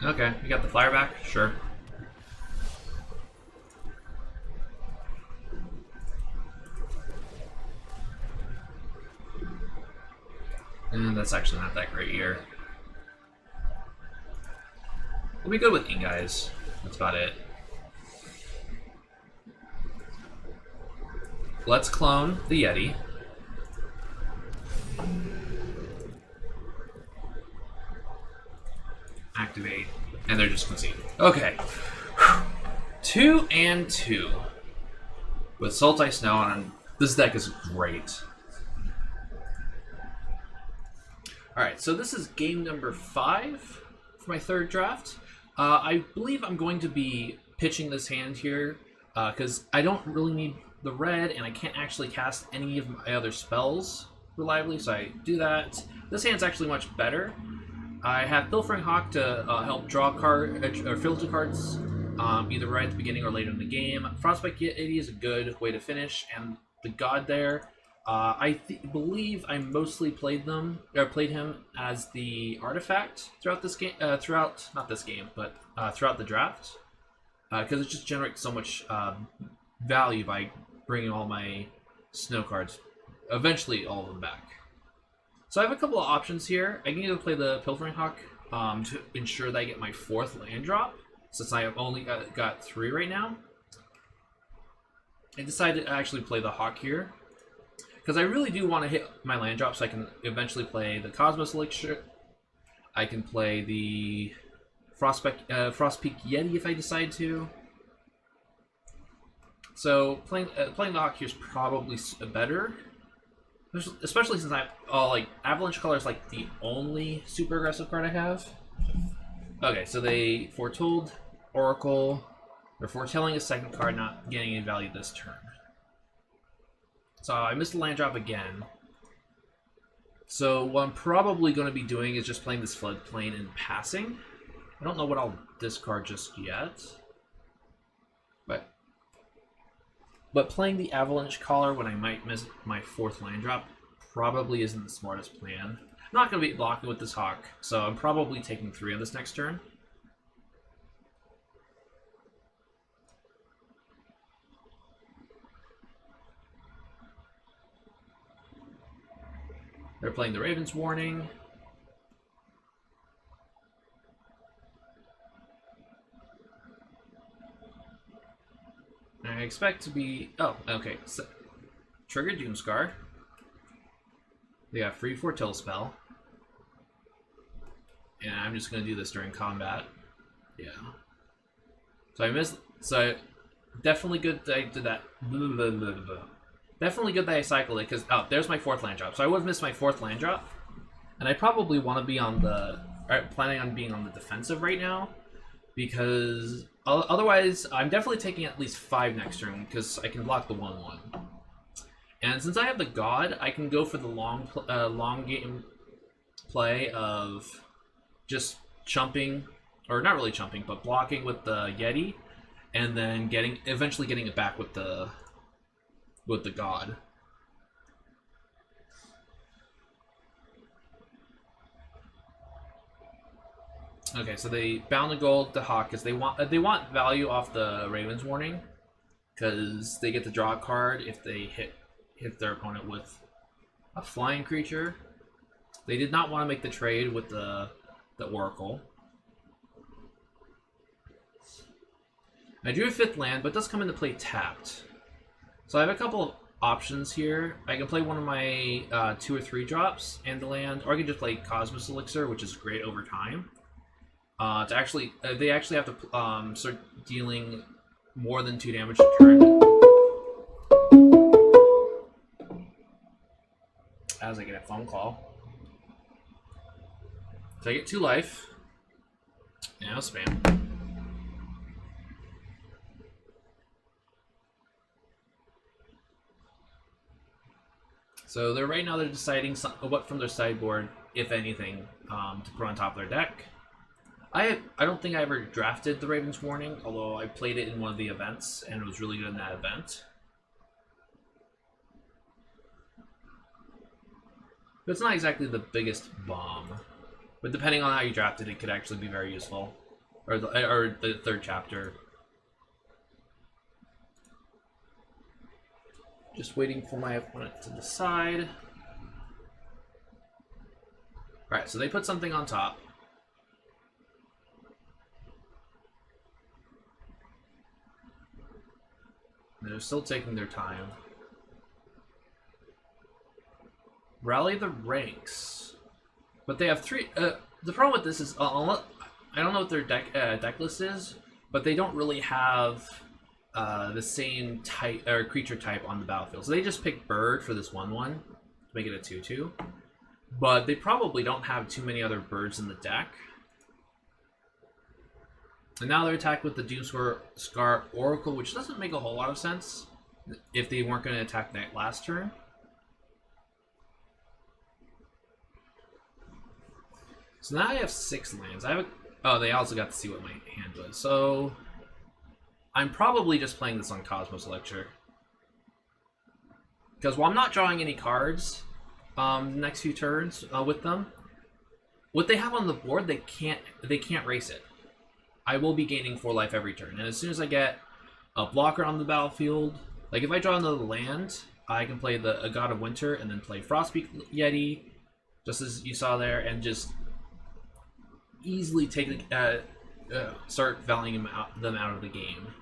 Okay, you got the flyer back? Sure. And that's actually not that great here. We'll be good with Ingais. That's about it. Let's clone the Yeti. Activate. And they're just conceding. Okay. 2 and 2. With Sultai Snow on. This deck is great. Alright, so this is game number 5 for my third draft. I believe I'm going to be pitching this hand here because I don't really need the red and I can't actually cast any of my other spells reliably, so I do that. This hand's actually much better. I have Pilfering Hawk to help draw card or filter cards either right at the beginning or later in the game. Frostbite Yeti is a good way to finish, and the God there. I believe I mostly played him as the artifact throughout this game. Throughout the draft, because it just generates so much value by bringing all my snow cards, eventually all of them back. So I have a couple of options here. I can either play the Pilfering Hawk to ensure that I get my 4th land drop, since I have only got 3 right now. I decided to actually play the Hawk here, because I really do want to hit my land drop so I can eventually play the Cosmos Elixir. I can play the Frostpeak Yeti if I decide to. So playing the Hawk here is probably better, especially since like Avalanche Color is like the only super aggressive card I have. Okay, so they foretold Oracle. They're foretelling a second card not getting any value this turn. So I missed the land drop again. So what I'm probably going to be doing is just playing this Floodplain and passing. I don't know what I'll discard just yet. But playing the Avalanche Collar when I might miss my 4th land drop probably isn't the smartest plan. I'm not going to be blocking with this Hawk, so I'm probably taking 3 on this next turn. They're playing the Raven's Warning. expect to be... Oh, okay. So, trigger Doomscar. They got free Foretell spell. And I'm just going to do this during combat. Yeah. So I missed... So, definitely good that I did that. Definitely good that I cycled it, because... Oh, there's my 4th land drop. So I would have missed my 4th land drop. And I probably want to be on the... planning on being on the defensive right now. Because otherwise, I'm definitely taking at least 5 next turn, because I can block the 1/1. And since I have the God, I can go for the long game play of just chumping, or not really chumping, but blocking with the Yeti, and then eventually getting it back with the God. Okay, so they bound the gold to Hawk because they want value off the Raven's Warning, because they get to draw a card if they hit their opponent with a flying creature. They did not want to make the trade with the Oracle. I drew a 5th land, but it does come into play tapped. So I have a couple of options here. I can play one of my 2 or 3 drops and the land, or I can just play Cosmos Elixir, which is great over time. To actually, they actually have to start dealing more than 2 damage a turn. As I get a phone call. So I get 2 life. Now spam. So right now they're deciding what from their sideboard, if anything, to put on top of their deck. I don't think I ever drafted the Raven's Warning, although I played it in one of the events, and it was really good in that event. But it's not exactly the biggest bomb. But depending on how you draft it, it could actually be very useful. Or the 3rd chapter. Just waiting for my opponent to decide. Alright, so they put something on top. They're still taking their time. Rally the ranks. But they have 3... the problem with this is... I don't know what their deck list is, but they don't really have the same type or creature type on the battlefield. So they just pick bird for this 1/1 to make it a 2/2. But they probably don't have too many other birds in the deck. And now they're attacked with the Doomscar Oracle, which doesn't make a whole lot of sense if they weren't going to attack that last turn. So now I have 6 lands. Oh, they also got to see what my hand was. So I'm probably just playing this on Cosmos Elixir. Because while I'm not drawing any cards the next few turns with them, what they have on the board, they can't race it. I will be gaining 4 life every turn, and as soon as I get a blocker on the battlefield, like if I draw another land, I can play a God of Winter and then play Frostbeak Yeti, just as you saw there, and just easily take start valuing them out of the game.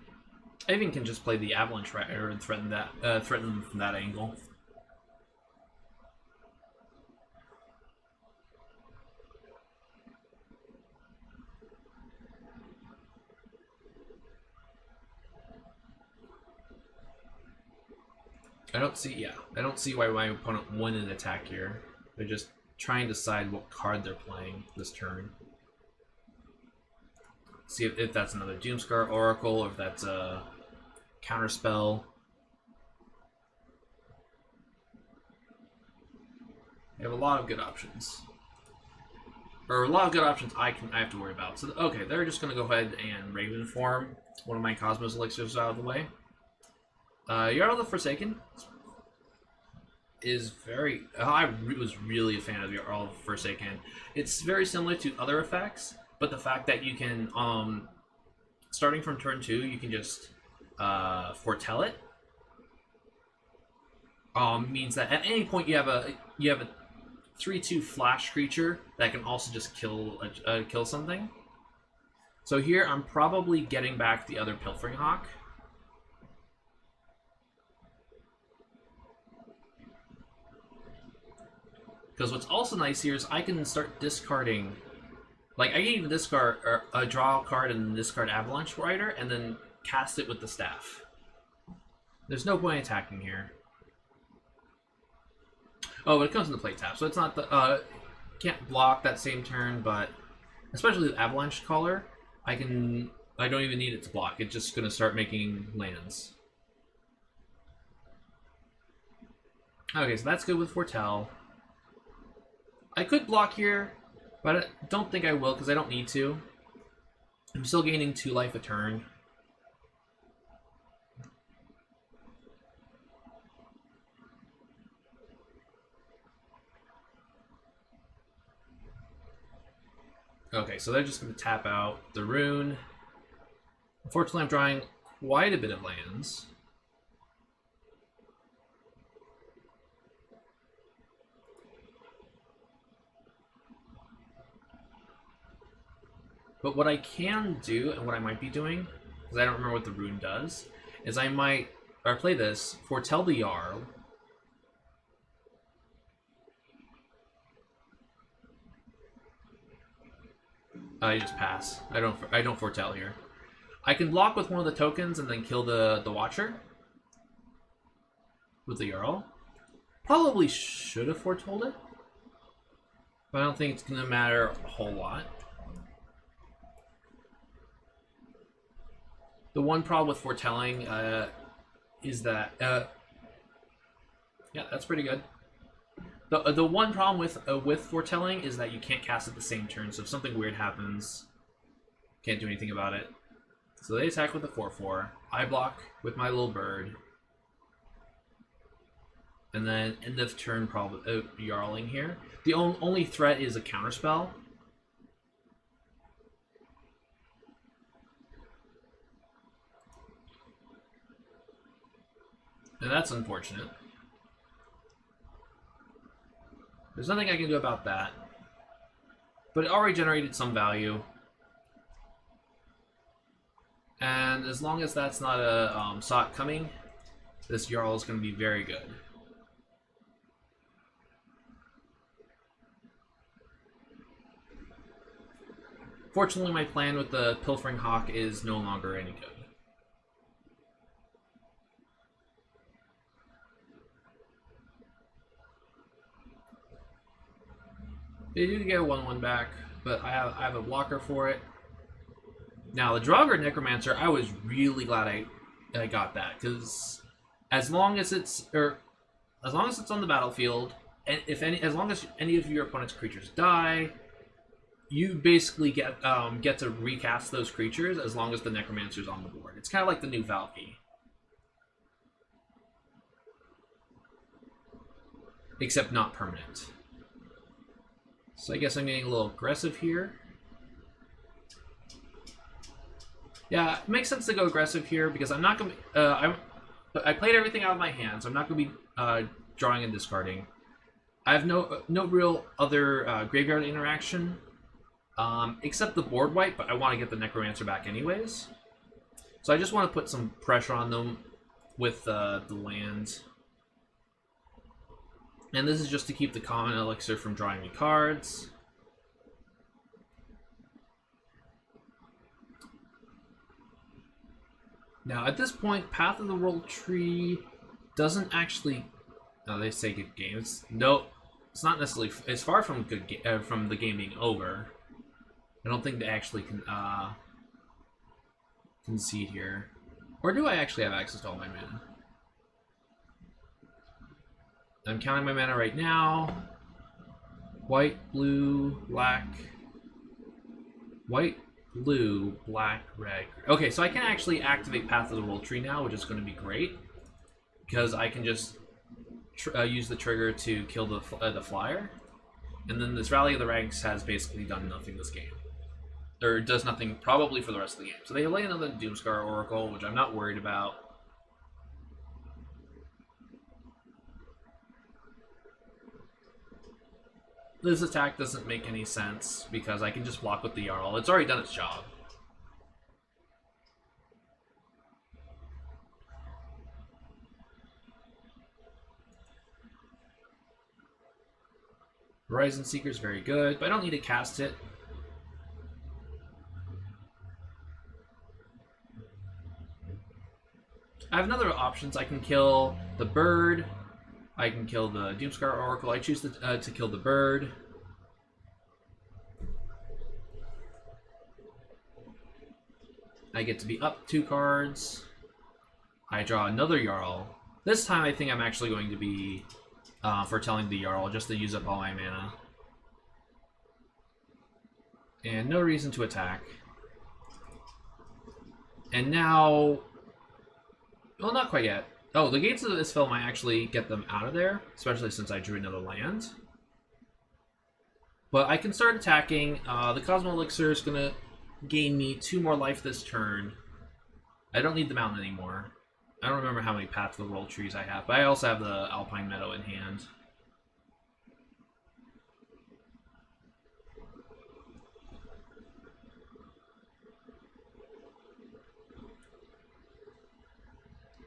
I even can just play the Avalanche Rider and threaten them from that angle. I don't see why my opponent wouldn't attack here. They're just trying to decide what card they're playing this turn. See if that's another Doomscar Oracle, or if that's a Counterspell. They have a lot of good options. Or a lot of good options I have to worry about. So, okay, they're just going to go ahead and Raven form one of my Cosmos Elixirs out of the way. Jarl the Forsaken is very... I was really a fan of Jarl the Forsaken. It's very similar to other effects, but the fact that you can, starting from turn 2, you can just foretell it, means that at any point you have a 3/2 flash creature that can also just kill something. So here I'm probably getting back the other Pilfering Hawk. Because what's also nice here is I can start discarding. Like, I can even discard or draw a card and discard Avalanche Rider and then cast it with the staff. There's no point attacking here. Oh, but it comes into play tap, so it's not the can't block that same turn, but especially with Avalanche Caller, I don't even need it to block. It's just gonna start making lands. Okay, so that's good with Foretell. I could block here, but I don't think I will because I don't need to. I'm still gaining 2 life a turn. Okay, so they're just going to tap out the rune. Unfortunately, I'm drawing quite a bit of lands. But what I can do, and what I might be doing, because I don't remember what the rune does, is I might, or play this, Foretell the Jarl. I just pass. I don't foretell here. I can block with one of the tokens and then kill the Watcher with the Jarl. Probably should have foretold it, but I don't think it's gonna matter a whole lot. The one problem with foretelling is that yeah, that's pretty good. The one problem with foretelling is that you can't cast it the same turn, so if something weird happens, can't do anything about it. So they attack with a 4/4. I block with my little bird. And then end of turn probably Jarling here. The only threat is a counterspell. And that's unfortunate. There's nothing I can do about that. But it already generated some value. And as long as that's not a Sot coming, this Jarl is going to be very good. Fortunately, my plan with the Pilfering Hawk is no longer any good. They do get a 1/1 back, but I have a blocker for it. Now the Draugr Necromancer, I was really glad I got that, because as long as it's on the battlefield, and as long as any of your opponent's creatures die, you basically get to recast those creatures as long as the Necromancer's on the board. It's kind of like the new Valky, except not permanent. So I guess I'm getting a little aggressive here. Yeah, it makes sense to go aggressive here because I'm not going to... I played everything out of my hand, so I'm not going to be drawing and discarding. I have no real other graveyard interaction, except the board wipe, but I want to get the Necromancer back anyways. So I just want to put some pressure on them with the land. And this is just to keep the common elixir from drawing me cards. Now, at this point, Path of the World Tree doesn't actually... No, they say good games. No, it's not necessarily... It's far from good from the game being over. I don't think they actually can concede here. Or do I actually have access to all my mana? I'm counting my mana right now. White, blue, black. White, blue, black, red. Okay, so I can actually activate Path of the World Tree now, which is going to be great. Because I can just use the trigger to kill the flyer. And then this Rally of the Ranks has basically done nothing this game. Or does nothing probably for the rest of the game. So they lay another Doomscar Oracle, which I'm not worried about. This attack doesn't make any sense because I can just block with the Jarl. It's already done its job. Horizon Seeker is very good, but I don't need to cast it. I have other options. I can kill the bird. I can kill the Doomscar Oracle. I choose to kill the bird. I get to be up 2 cards. I draw another Jarl. This time I think I'm actually going to be foretelling the Jarl just to use up all my mana. And no reason to attack. And now... Well, not quite yet. Oh, the Gates of Isfell might actually get them out of there, especially since I drew another land. But I can start attacking. The Cosmo Elixir is going to gain me 2 more life this turn. I don't need the mountain anymore. I don't remember how many Path of the World trees I have, but I also have the Alpine Meadow in hand.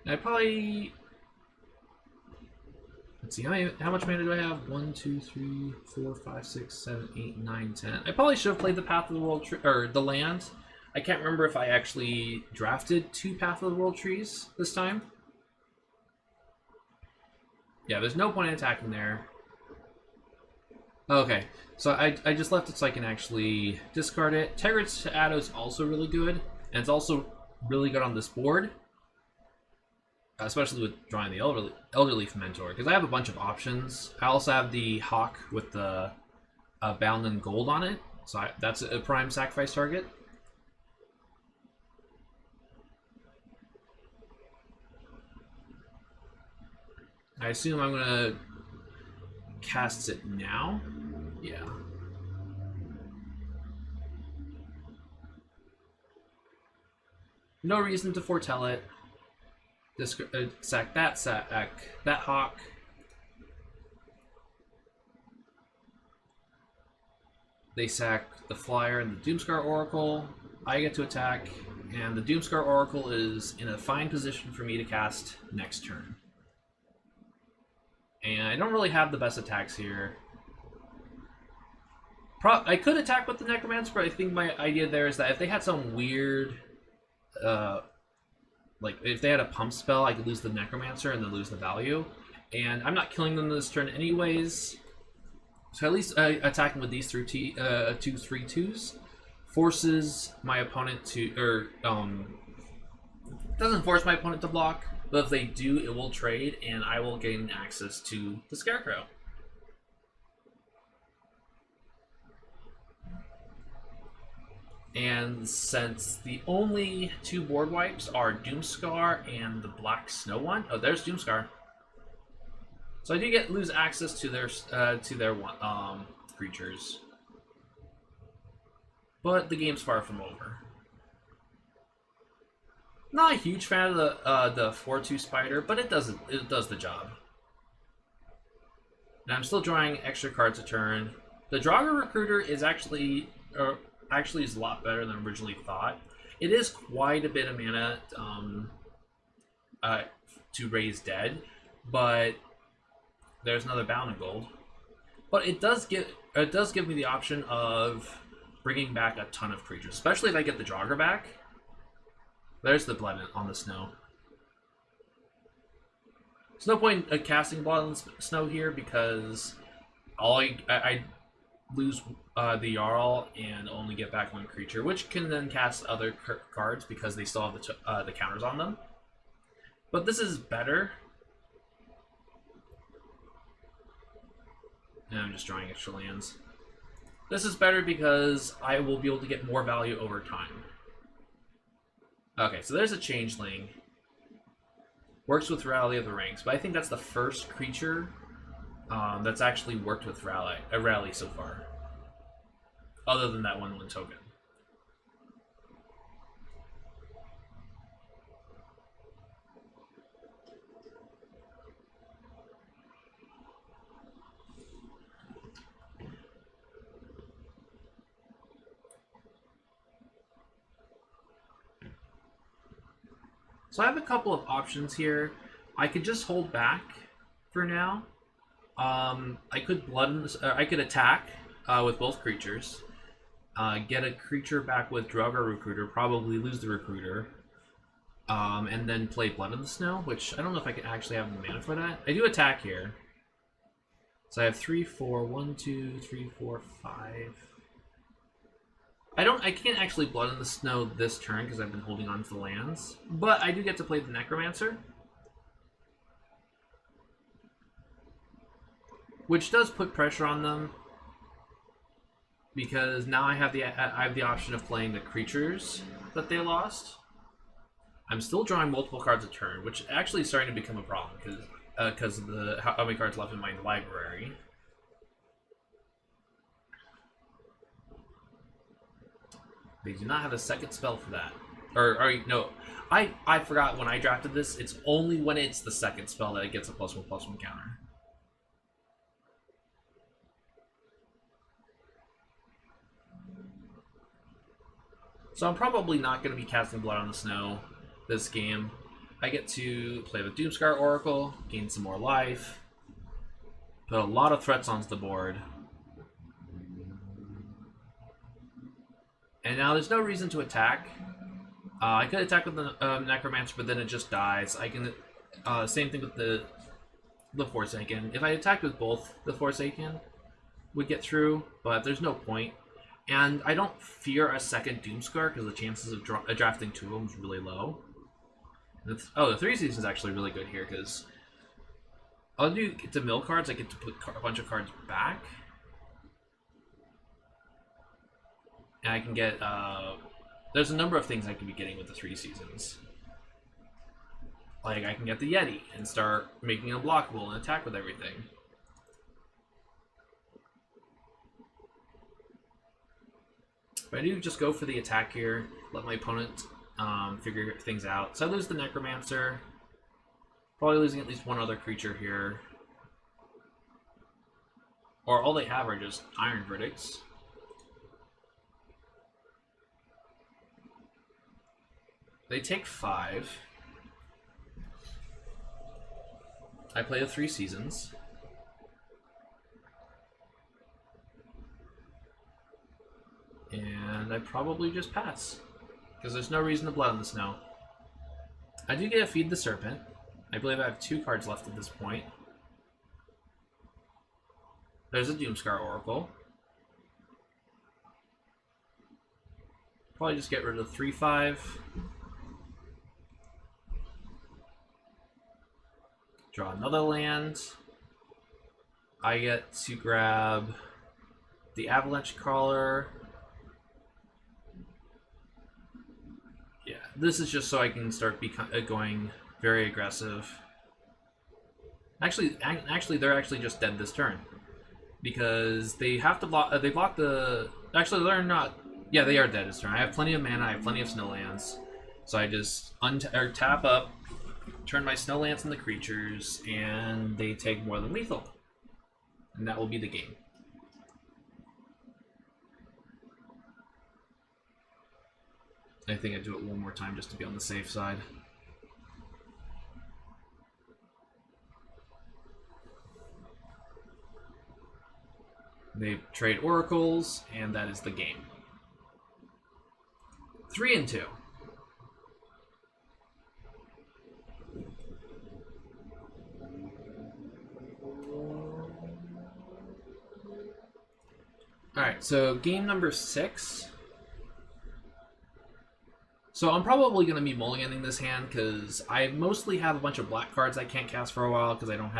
I probably... Let's see, how much mana do I have? 1, 2, 3, 4, 5, 6, 7, 8, 9, 10. I probably should have played the Path of the World tree, or the land. I can't remember if I actually drafted 2 Path of the World trees this time. Yeah, there's no point in attacking there. Okay, so I just left it so I can actually discard it. Tegret's Addo is also really good, and it's also really good on this board. Especially with drawing the Elderleaf Mentor, because I have a bunch of options. I also have the Hawk with the Bound in Gold on it, so that's a prime sacrifice target. I assume I'm going to cast it now. Yeah. No reason to foretell it. Sack that Hawk. They sack the Flyer and the Doomscar Oracle. I get to attack, and the Doomscar Oracle is in a fine position for me to cast next turn. And I don't really have the best attacks here. I could attack with the Necromancer, but I think my idea there is that if they had some weird... like, if they had a pump spell, I could lose the Necromancer and then lose the value. And I'm not killing them this turn anyways. So at least attacking with these 2 3/2s forces my opponent to... doesn't force my opponent to block, but if they do, it will trade, and I will gain access to the Scarecrow. And since the only 2 board wipes are Doomscar and the Black Snow one, oh, there's Doomscar. So I do lose access to their creatures, but the game's far from over. Not a huge fan of the 4/2 Spider, but it does the job. And I'm still drawing extra cards a turn. The Draugr Recruiter is actually is a lot better than originally thought. It is quite a bit of mana to raise dead, but there's another Bound in Gold. But it does give me the option of bringing back a ton of creatures, especially if I get the Draugr back. There's the Blood on the Snow. There's no point in casting Blood on the Snow here because I lose the Jarl and only get back 1 creature, which can then cast other cards because they still have the counters on them. But this is better. And I'm just drawing extra lands. This is better because I will be able to get more value over time. Okay, so there's a Changeling. Works with Rally of the Ranks, but I think that's the first creature that's actually worked with Rally so far. Other than that 1/1 token. So I have a couple of options here. I could just hold back for now. I could blood in this, I could attack with both creatures, get a creature back with drug or recruiter, probably lose the recruiter, and then play Blood in the Snow, which I don't know if I can actually have the mana for that. I do attack here. So I have 3, 4, 1, 2, 3, 4, 5. I can't actually Blood in the Snow this turn because I've been holding on to the lands, but I do get to play the Necromancer, which does put pressure on them because now I have the option of playing the creatures that they lost. I'm still drawing multiple cards a turn, which actually is starting to become a problem because of how many cards left in my library. They do not have a second spell for that. Or no, I forgot when I drafted this. It's only when it's the second spell that it gets a +1/+1 counter. So I'm probably not going to be casting Blood on the Snow this game. I get to play the Doomscar Oracle, gain some more life, put a lot of threats onto the board. And now there's no reason to attack. I could attack with the Necromancer, but then it just dies. I can same thing with the Forsaken. If I attacked with both, the Forsaken would get through, but there's no point. And I don't fear a second Doomscar because the chances of drafting 2 of them is really low. The 3 season is actually really good here because I'll get to mill cards. I get to put a bunch of cards back. And I can get, there's a number of things I can be getting with the 3 seasons. Like, I can get the Yeti and start making it unblockable and attack with everything. But I do just go for the attack here, let my opponent figure things out. So I lose the Necromancer, probably losing at least one other creature here. Or all they have are just Iron Verdicts. They take 5. I play the 3 seasons. And I probably just pass, because there's no reason to Blood in the Snow. I do get to Feed the Serpent. I believe I have 2 cards left at this point. There's a Doomscar Oracle. Probably just get rid of 3/5. Draw another land. I get to grab the Avalanche Crawler. Yeah, this is just so I can start going very aggressive. Actually, they're actually just dead this turn because they have to block. They block the. Actually, they're not. Yeah, they are dead this turn. I have plenty of mana. I have plenty of Snowlands, so I just tap up, turn my Snowlands into creatures, and they take more than lethal, and that will be the game. I think I'd do it one more time just to be on the safe side. They trade oracles, and that is the game. 3 and 2. Alright, so game number 6. So I'm probably going to be mulliganing this hand because I mostly have a bunch of black cards I can't cast for a while because I don't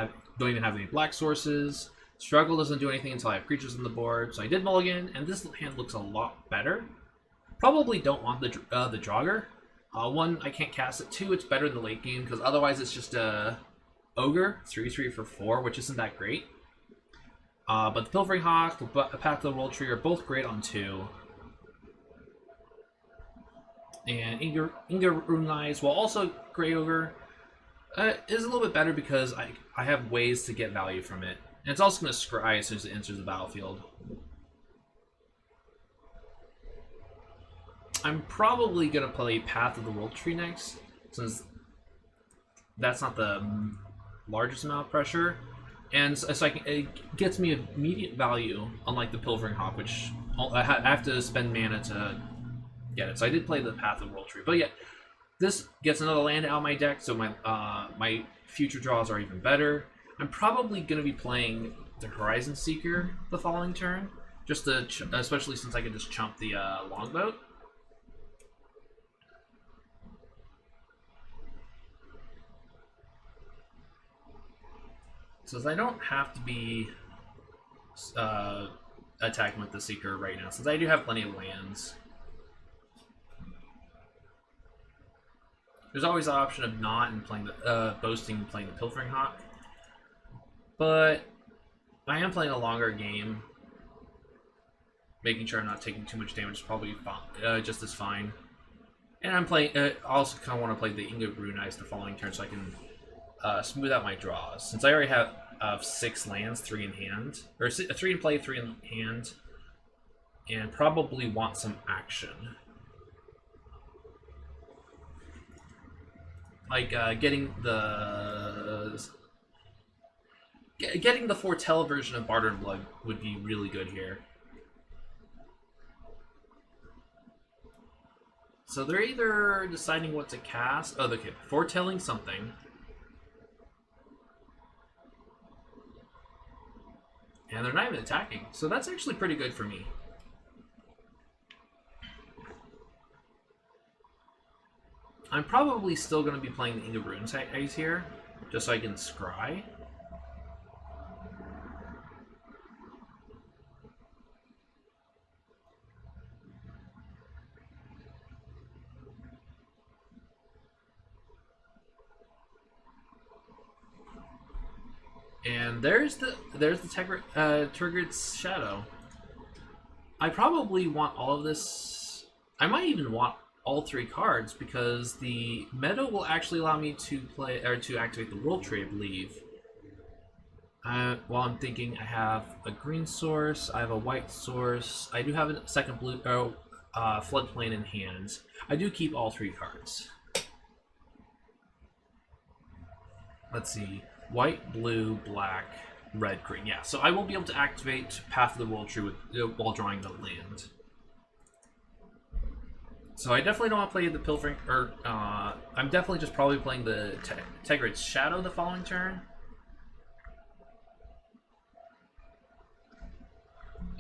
even have any black sources. Struggle doesn't do anything until I have creatures on the board, so I did mulligan, and this hand looks a lot better. Probably don't want the Draugr. 1, I can't cast it. 2, it's better in the late game because otherwise it's just a Ogre, 3/3 for 4, which isn't that great. But the Pilfering Hawk, the Path of the World Tree are both great on 2. And Inga Runelise, while also Grey Ogre, is a little bit better because I have ways to get value from it. And it's also going to scry as soon as it enters the battlefield. I'm probably going to play Path of the World Tree next, since that's not the largest amount of pressure. And so it gets me immediate value, unlike the Pilfering Hawk, which I have to spend mana to get it. So I did play the Path of World Tree, but yeah, this gets another land out of my deck, so my future draws are even better. I'm probably going to be playing the Horizon Seeker the following turn, just to especially since I can just chump the Longboat. Since I don't have to be attacking with the Seeker right now, since I do have plenty of lands. There's always the option of not and playing the boasting and playing the Pilfering Hawk, but I am playing a longer game. Making sure I'm not taking too much damage is probably fine, just as fine. And I'm playing. I also kind of want to play the Inga Brunei's the following turn, so I can smooth out my draws. Since I already have 6 lands, 3 in hand, or 3 in play, 3 in hand, and probably want some action. Like getting the Foretell version of Barter and Blood would be really good here. So they're either deciding what to cast. Oh, okay, foretelling something. And they're not even attacking. So that's actually pretty good for me. I'm probably still going to be playing the Inga Brunei's here, just so I can scry. And there's the Turgid's Shadow. I probably want all of this. I might even want all 3 cards because the meta will actually allow me to play or to activate the World Tree, I believe. While I'm thinking, I have a green source, I have a white source, I do have a second blue floodplain in hand. I do keep all 3 cards. Let's see. White, blue, black, red, green. Yeah, so I will be able to activate Path of the World Tree while drawing the land. So I definitely don't want to play the Pilfering, or I'm definitely just probably playing the Tegrid's Shadow the following turn.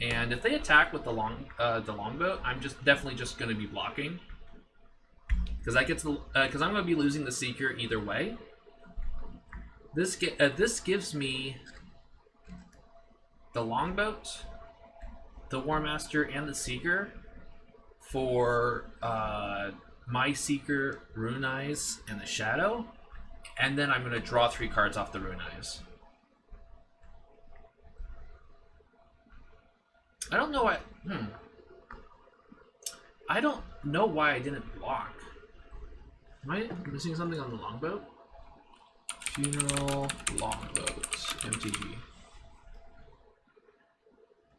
And if they attack with the longboat, I'm definitely just going to be blocking, because I'm going to be losing the Seeker either way. This gives me the Longboat, the War Master, and the Seeker for my Seeker, Rune Eyes, and the Shadow, and then I'm going to draw 3 cards off the Rune Eyes. I don't know why. I don't know why I didn't block. Am I missing something on the Longboat? Funeral Longboat MTG.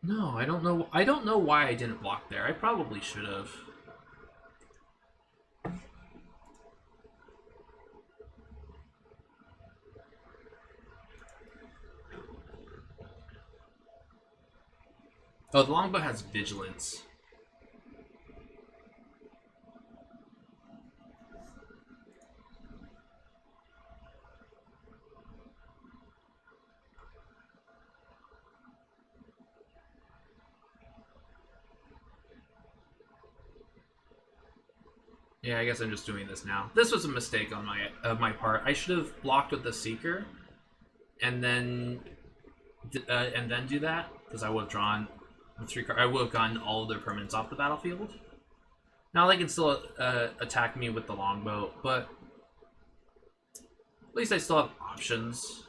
No, I don't know. I don't know why I didn't block there. I probably should have. Oh, the Longbow has Vigilance. Yeah, I guess I'm just doing this now. This was a mistake on my part. I should have blocked with the Seeker, and then do that, because I would have drawn the 3 cards. I would have gotten all of their permanents off the battlefield. Now they can still attack me with the Longbow, but at least I still have options.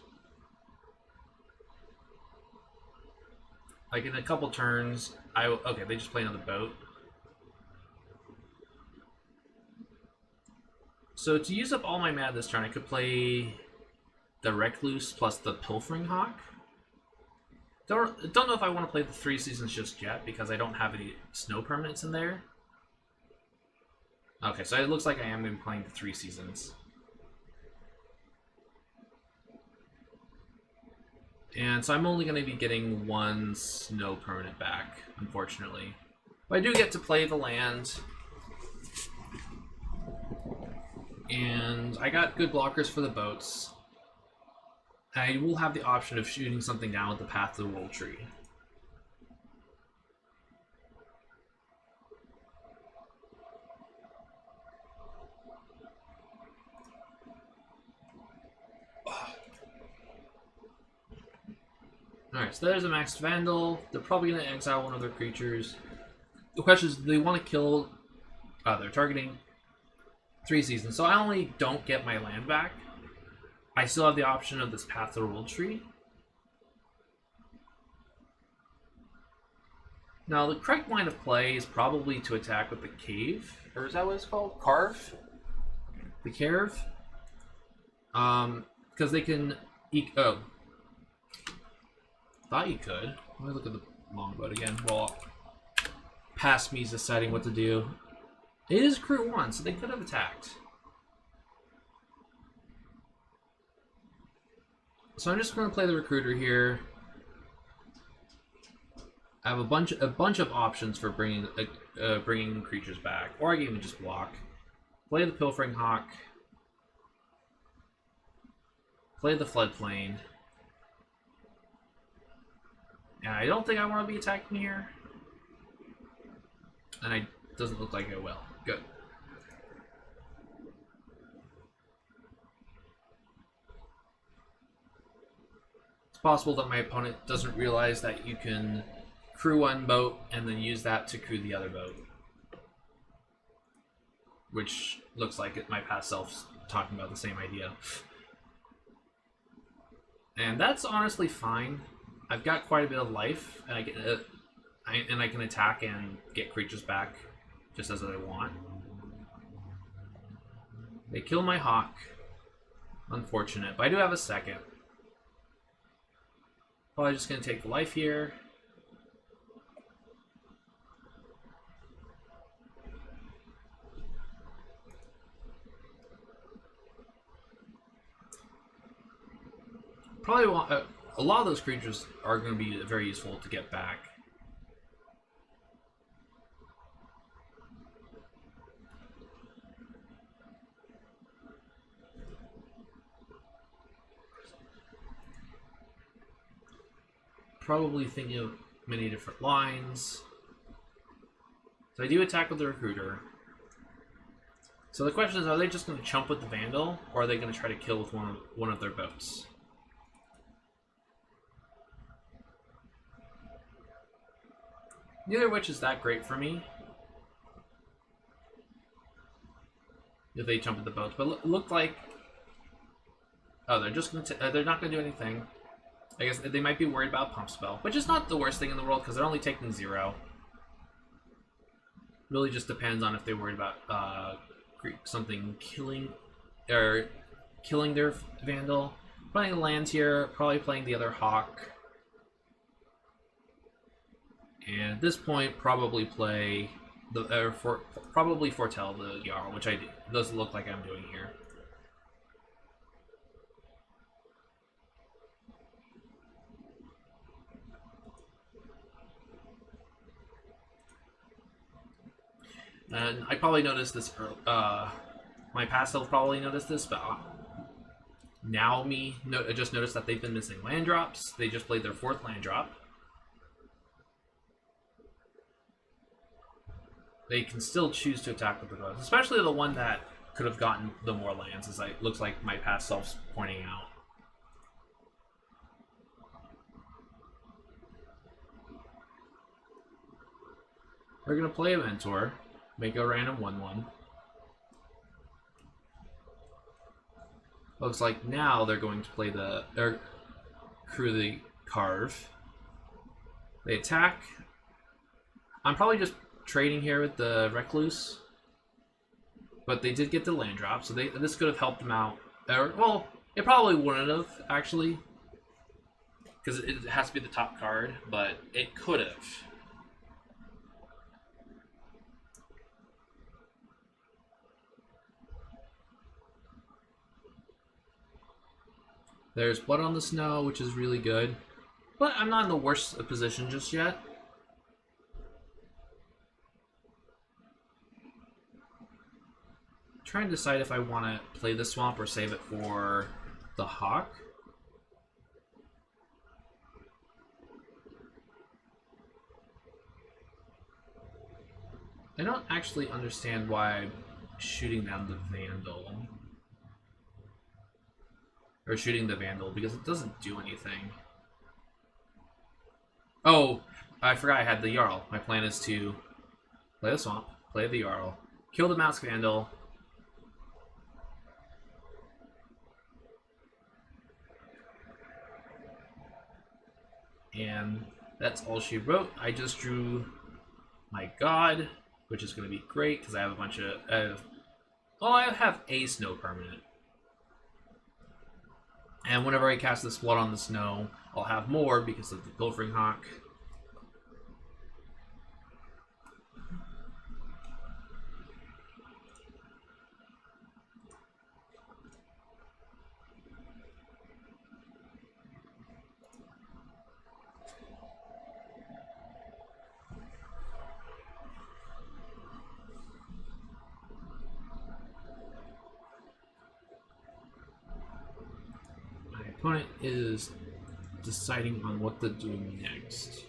Like in a couple turns, okay, they just play another boat. So to use up all my mana this turn, I could play the Recluse plus the Pilfering Hawk. Don't know if I want to play the 3 Seasons just yet, because I don't have any snow permanents in there. Okay, so it looks like I am going to be playing the 3 Seasons. And so I'm only going to be getting one snow permanent back, unfortunately. But I do get to play the land. And I got good blockers for the boats. I will have the option of shooting something down with the Path to the World Tree. Alright, so there's a maxed Vandal. They're probably going to exile one of their creatures. The question is, do they want to kill... they're targeting 3 seasons. So I only don't get my land back. I still have the option of this Path to the World Tree. Now, the correct line of play is probably to attack with the Cave. Or is that what it's called? Carve? The Carve? Because they can... Thought you could. Let me look at the longboat again. Well, past me is deciding what to do. It is crew 1, so they could have attacked. So I'm just going to play the Recruiter here. I have a bunch of options for bringing creatures back, or I can even just block. Play the Pilfering Hawk. Play the Floodplain. And I don't think I want to be attacking here. And it doesn't look like I will. Good. It's possible that my opponent doesn't realize that you can crew one boat and then use that to crew the other boat. Which looks like my past self's talking about the same idea. And that's honestly fine. I've got quite a bit of life, and I can attack and get creatures back just as I want. They kill my hawk. Unfortunate, but I do have a second. Probably just going to take the life here. Probably want... a lot of those creatures are going to be very useful to get back. Probably thinking of many different lines. So I do attack with the Recruiter. So the question is, are they just going to chump with the Vandal, or are they going to try to kill with one of their boats? Neither of which is that great for me. If they jump at the boats, but it looked like... Oh, they're just going to... they're not going to do anything. I guess they might be worried about Pump Spell, which is not the worst thing in the world, because they're only taking 0. Really just depends on if they're worried about something killing their Vandal. Playing land here, probably playing the other Hawk. And at this point, probably play probably foretell the Jarl, which I do. It doesn't look like I'm doing here. And I probably noticed this. My past self probably noticed this, but now I just noticed that they've been missing land drops. They just played their 4th land drop. They can still choose to attack with the boats, especially the one that could have gotten the more lands, as it looks like my past self's pointing out. We're going to play a Mentor, make a random 1/1. Looks like now they're going to play crew the Carve. They attack. I'm probably just trading here with the Recluse, but they did get the land drop, so this could have helped them out. Well, it probably wouldn't have, actually, because it has to be the top card, but it could have. There's Blood on the Snow, which is really good. But I'm not in the worst position just yet. I'm trying to decide if I want to play the Swamp or save it for the Hawk. I don't actually understand why I'm shooting down the Vandal. Or shooting the Vandal, because it doesn't do anything. Oh, I forgot I had the Jarl. My plan is to play the Swamp, play the Jarl, kill the Mask Vandal, and that's all she wrote. I just drew my God, which is going to be great because I have a bunch of well, I have a snow permanent. And whenever I cast this Blood on the Snow, I'll have more because of the Pilfering Hawk. My opponent is deciding on what to do next.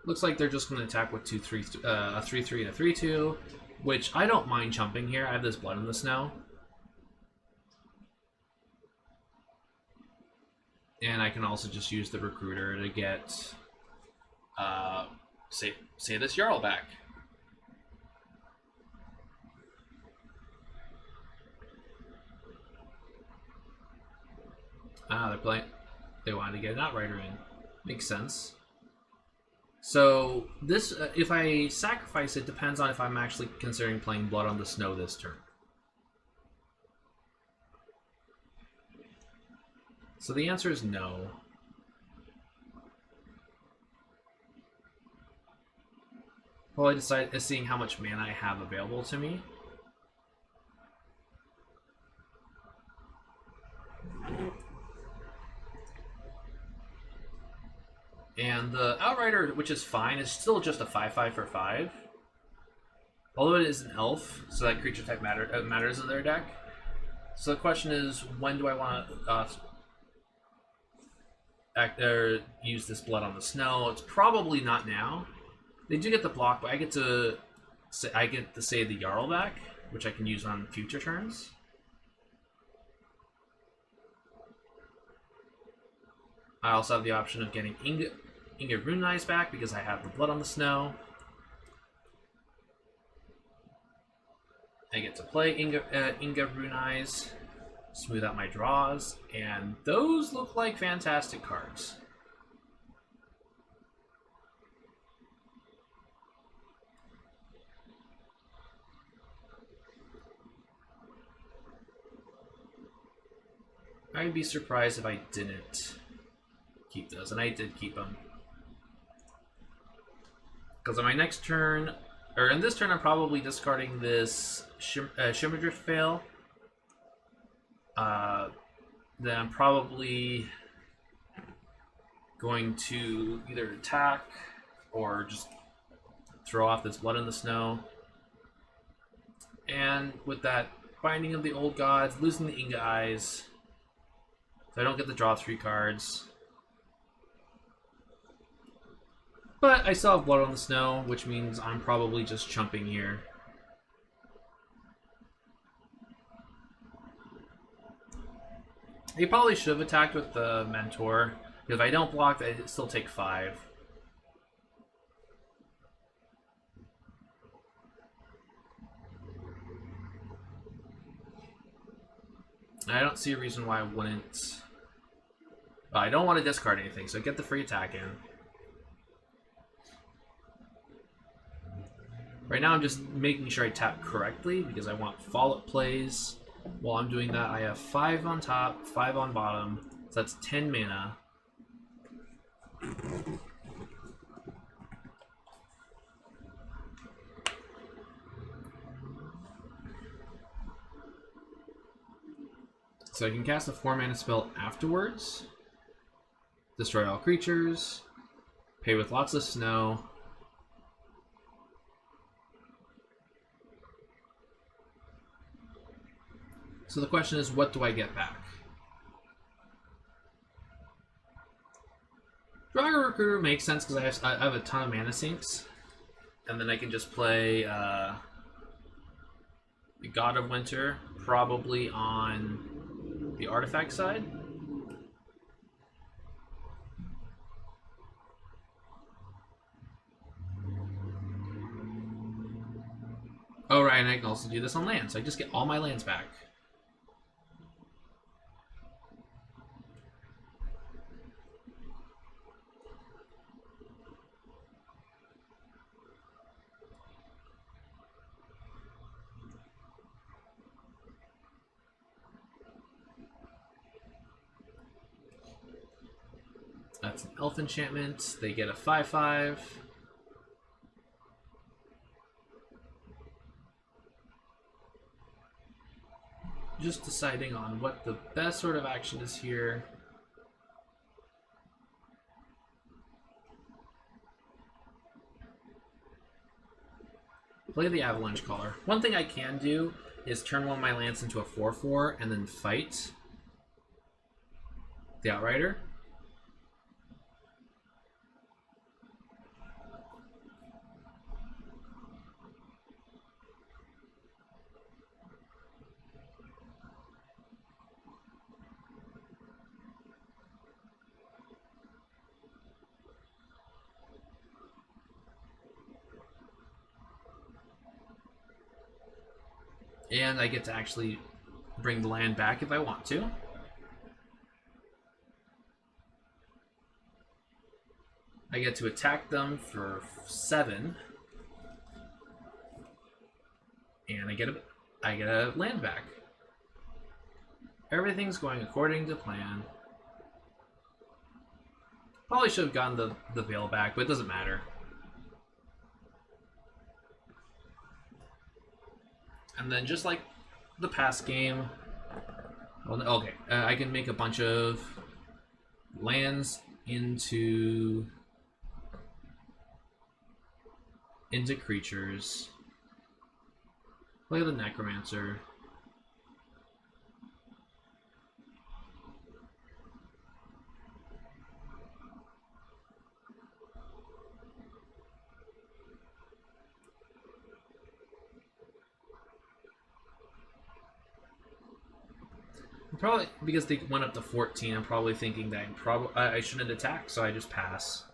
Looks like they're just going to attack with a 3/3 and a 3/2, which I don't mind jumping here. I have this Blood in the Snow. And I can also just use the Recruiter to get, say this Jarl back. They wanted to get an Outrider in. Makes sense. So this, if I sacrifice it, depends on if I'm actually considering playing Blood on the Snow this turn. So the answer is no. Well, I decided, seeing how much mana I have available to me. And the Outrider, which is fine, is still just a 5/5 for 5. Although it is an elf, so that creature type matters in their deck. So the question is, when do I want to use this Blood on the Snow? It's probably not now. They do get the block, but I get to say the Jarl back, which I can use on future turns. I also have the option of getting Inga Rune Eyes back because I have the Blood on the Snow. I get to play Inga Rune Eyes, smooth out my draws, and those look like fantastic cards. I'd be surprised if I didn't keep those, and I did keep them. Because on my next turn, or in this turn, I'm probably discarding this Shimmerdrift Veil. Then I'm probably going to either attack or just throw off this Blood in the Snow. And with that Binding of the Old Gods, losing the Inga Eyes, so I don't get to draw 3 cards. But I still have Blood on the Snow, which means I'm probably just chumping here. He probably should have attacked with the Mentor, because if I don't block, I still take 5. I don't see a reason why I wouldn't. I don't want to discard anything, so get the free attack in. Right now I'm just making sure I tap correctly because I want follow-up plays. While I'm doing that, I have 5 on top, 5 on bottom, so that's 10 mana. So I can cast a 4-mana spell afterwards. Destroy all creatures. Pay with lots of snow. So the question is, what do I get back? Dragon Recruiter makes sense because I have a ton of mana sinks. And then I can just play the God of Winter, probably on the artifact side. Oh, right, and I can also do this on land, so I just get all my lands back. That's an elf enchantment. They get a 5/5. Just deciding on what the best sort of action is here. Play the Avalanche Caller. One thing I can do is turn one of my lands into a 4/4 and then fight the Outrider. And I get to actually bring the land back if I want to. I get to attack them for 7. And I get a land back. Everything's going according to plan. Probably should have gotten the Veil back, but it doesn't matter. And then just like the past game, okay, I can make a bunch of lands into creatures. Play the Necromancer. Probably because they went up to 14, I'm probably thinking that I shouldn't attack, so I just pass.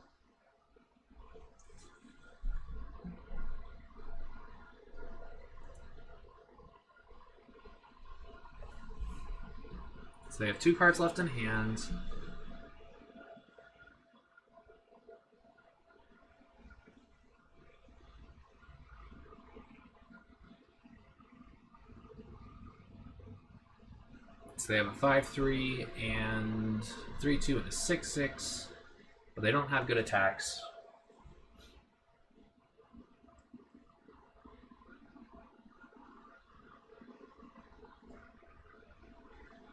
So they have 2 cards left in hand. So they have a 5/3 and 3/2 and a 6/6, but they don't have good attacks.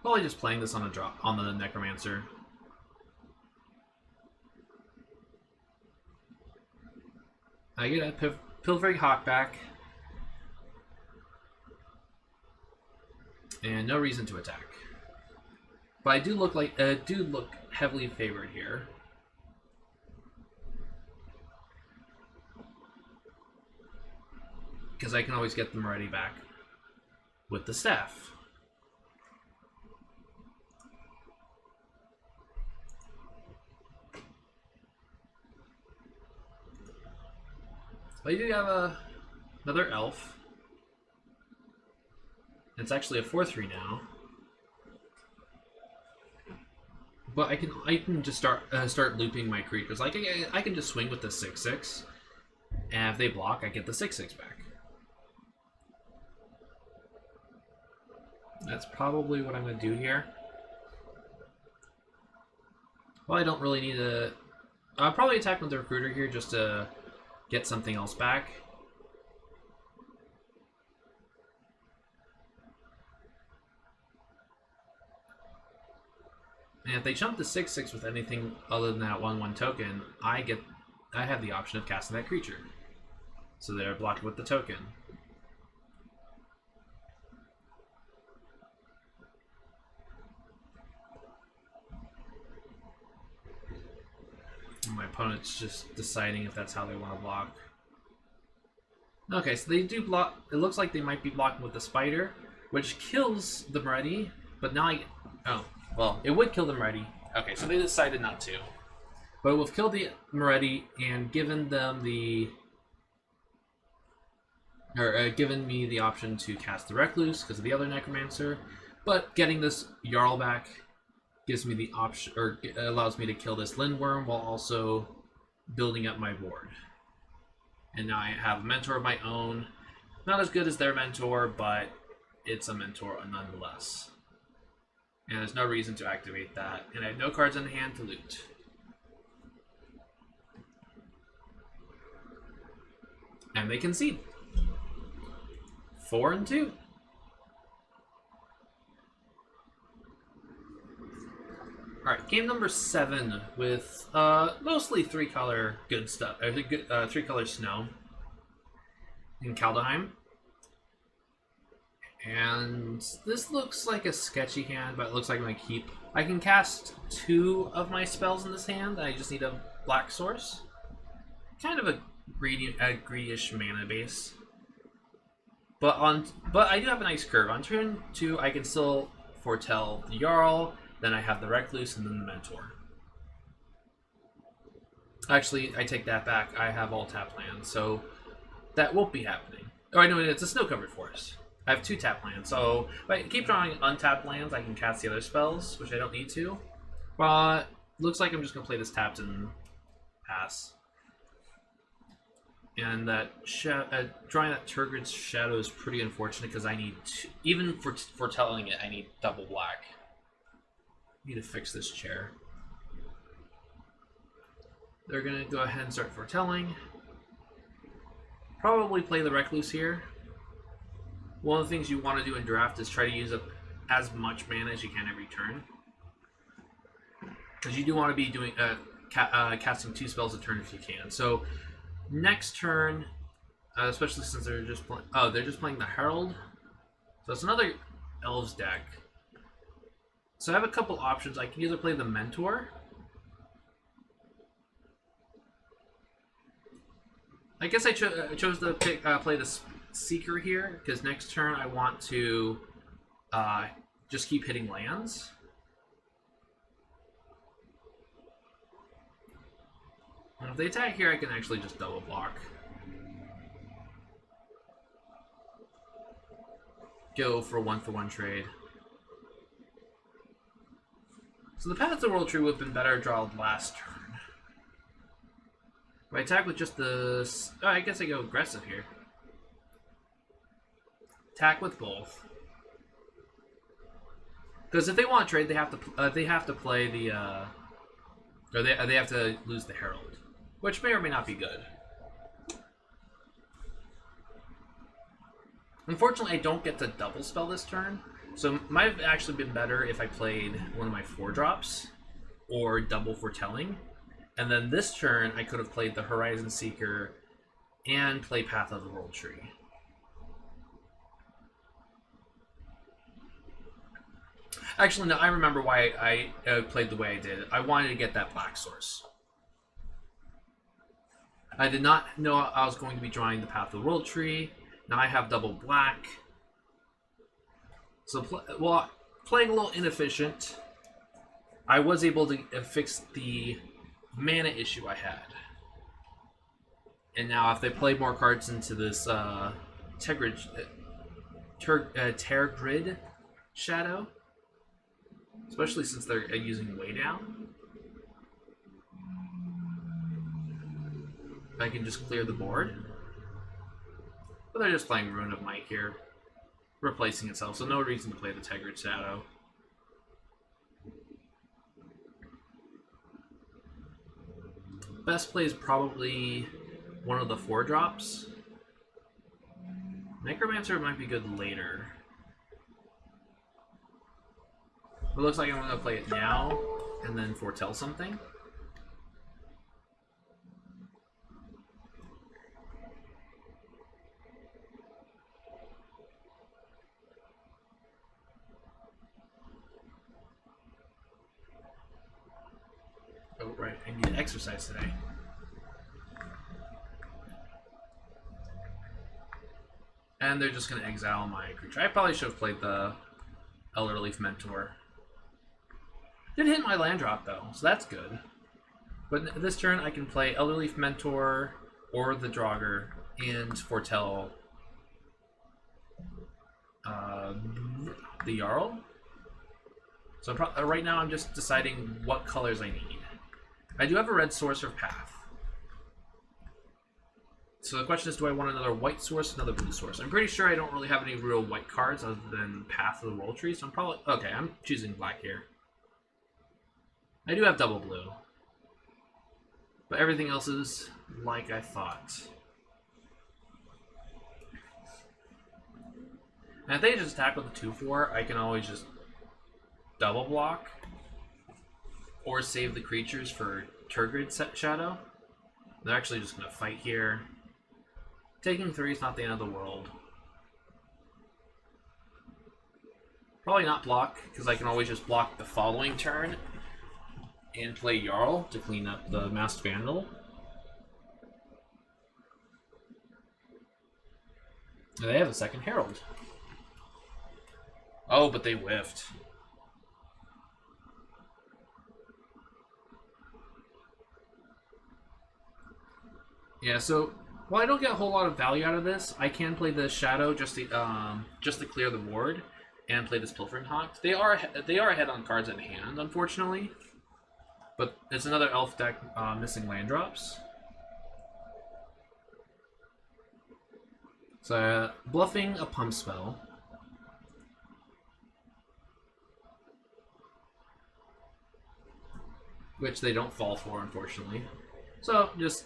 Probably just playing this on the Necromancer. I get a Pilfering Hawk back. And no reason to attack. But I do look heavily favored here. Because I can always get them ready back with the staff. But you do have another elf. It's actually a 4/3 now. But I can just start looping my creatures. Like I can just swing with the 6/6, and if they block, I get the 6/6 back. That's probably what I'm going to do here. Well, I don't really need to. I'll probably attack with the Recruiter here just to get something else back. And if they jump to 6/6 with anything other than that 1/1 token, I have the option of casting that creature. So they're blocked with the token. And my opponent's just deciding if that's how they want to block. Okay, so they do block. It looks like they might be blocking with the spider, which kills the Moretti, but now oh, well, it would kill the Moretti. Okay, so they decided not to. But we've killed the Moretti and given them given me the option to cast the Recluse because of the other Necromancer. But getting this Jarl back gives me the option, or allows me to kill this Lindworm while also building up my board. And now I have a mentor of my own. Not as good as their mentor, but it's a mentor nonetheless. And there's no reason to activate that. And I have no cards in hand to loot. And they concede. 4-2. Alright, game number 7 with mostly 3-color good stuff. 3-color snow in Kaldheim. And this looks like a sketchy hand, but it looks like my keep. I can cast 2 of my spells in this hand. I just need a black source. Kind of a greedy-ish mana base. But I do have a nice curve. On turn 2, I can still foretell the Jarl. Then I have the Recluse and then the Mentor. Actually, I take that back. I have all tap lands, so that won't be happening. Oh, I know it's a snow-covered forest. I have 2 tap lands, so if I keep drawing untapped lands, I can cast the other spells, which I don't need to. But looks like I'm just going to play this tapped and pass. And that drawing that Turgid's Shadow is pretty unfortunate because I need even for foretelling it, I need double black. Need to fix this chair. They're gonna go ahead and start foretelling. Probably play the Recluse here. One of the things you want to do in draft is try to use up as much mana as you can every turn, because you do want to be doing casting 2 spells a turn if you can. So next turn, especially since they're just playing. Oh, they're just playing the Herald. So it's another Elves deck. So I have a couple options. I can either play the Mentor. I guess I chose to play the Seeker here, because next turn I want to just keep hitting lands. And if they attack here, I can actually just double block. Go for 1-for-1 trade. So the Path of the World Tree would have been better drawn last turn. If I attack with just the... Oh, I guess I go aggressive here. Attack with both. Because if they want to trade, they have to play the... or they have to lose the Herald, which may or may not be good. Unfortunately, I don't get to double spell this turn. So it might have actually been better if I played one of my 4-drops or double foretelling. And then this turn, I could have played the Horizon Seeker and play Path of the World Tree. Actually, no, I remember why I played the way I did. I wanted to get that black source. I did not know I was going to be drawing the Path of the World Tree. Now I have double black. So, playing a little inefficient, I was able to fix the mana issue I had. And now if they play more cards into this Tergrid Shadow, especially since they're using Way Down, I can just clear the board. But they're just playing Ruin of Might here, replacing itself, so no reason to play the Tergrid Shadow. Best play is probably one of the 4-drops. Necromancer might be good later. It looks like I'm going to play it now. and then foretell something. Oh, right, I need to exercise today. And they're just going to exile my creature. I probably should have played the Elder Leaf Mentor. Didn't hit my land drop, though, so that's good. But this turn, I can play Elder Leaf Mentor or the Draugr and foretell the Jarl. So right now, I'm just deciding what colors I need. I do have a red Sorcerer Path. So the question is, do I want another white source, another blue source? I'm pretty sure I don't really have any real white cards other than Path of the Roll Tree, so I'm probably... Okay, I'm choosing black here. I do have double blue. But everything else is like I thought. And if they just attack with a 2/4, I can always just double block. Or save the creatures for Turgid Shadow. They're actually just going to fight here. Taking 3 is not the end of the world. Probably not block, because I can always just block the following turn and play Jarl to clean up the Masked Vandal. They have a second Herald. Oh, but they whiffed. Yeah, so while I don't get a whole lot of value out of this, I can play the Shadow just to clear the board and play this Pilfering Hawk. They are ahead on cards in hand, unfortunately, but it's another elf deck missing land drops. So bluffing a Pump Spell. Which they don't fall for, unfortunately. So just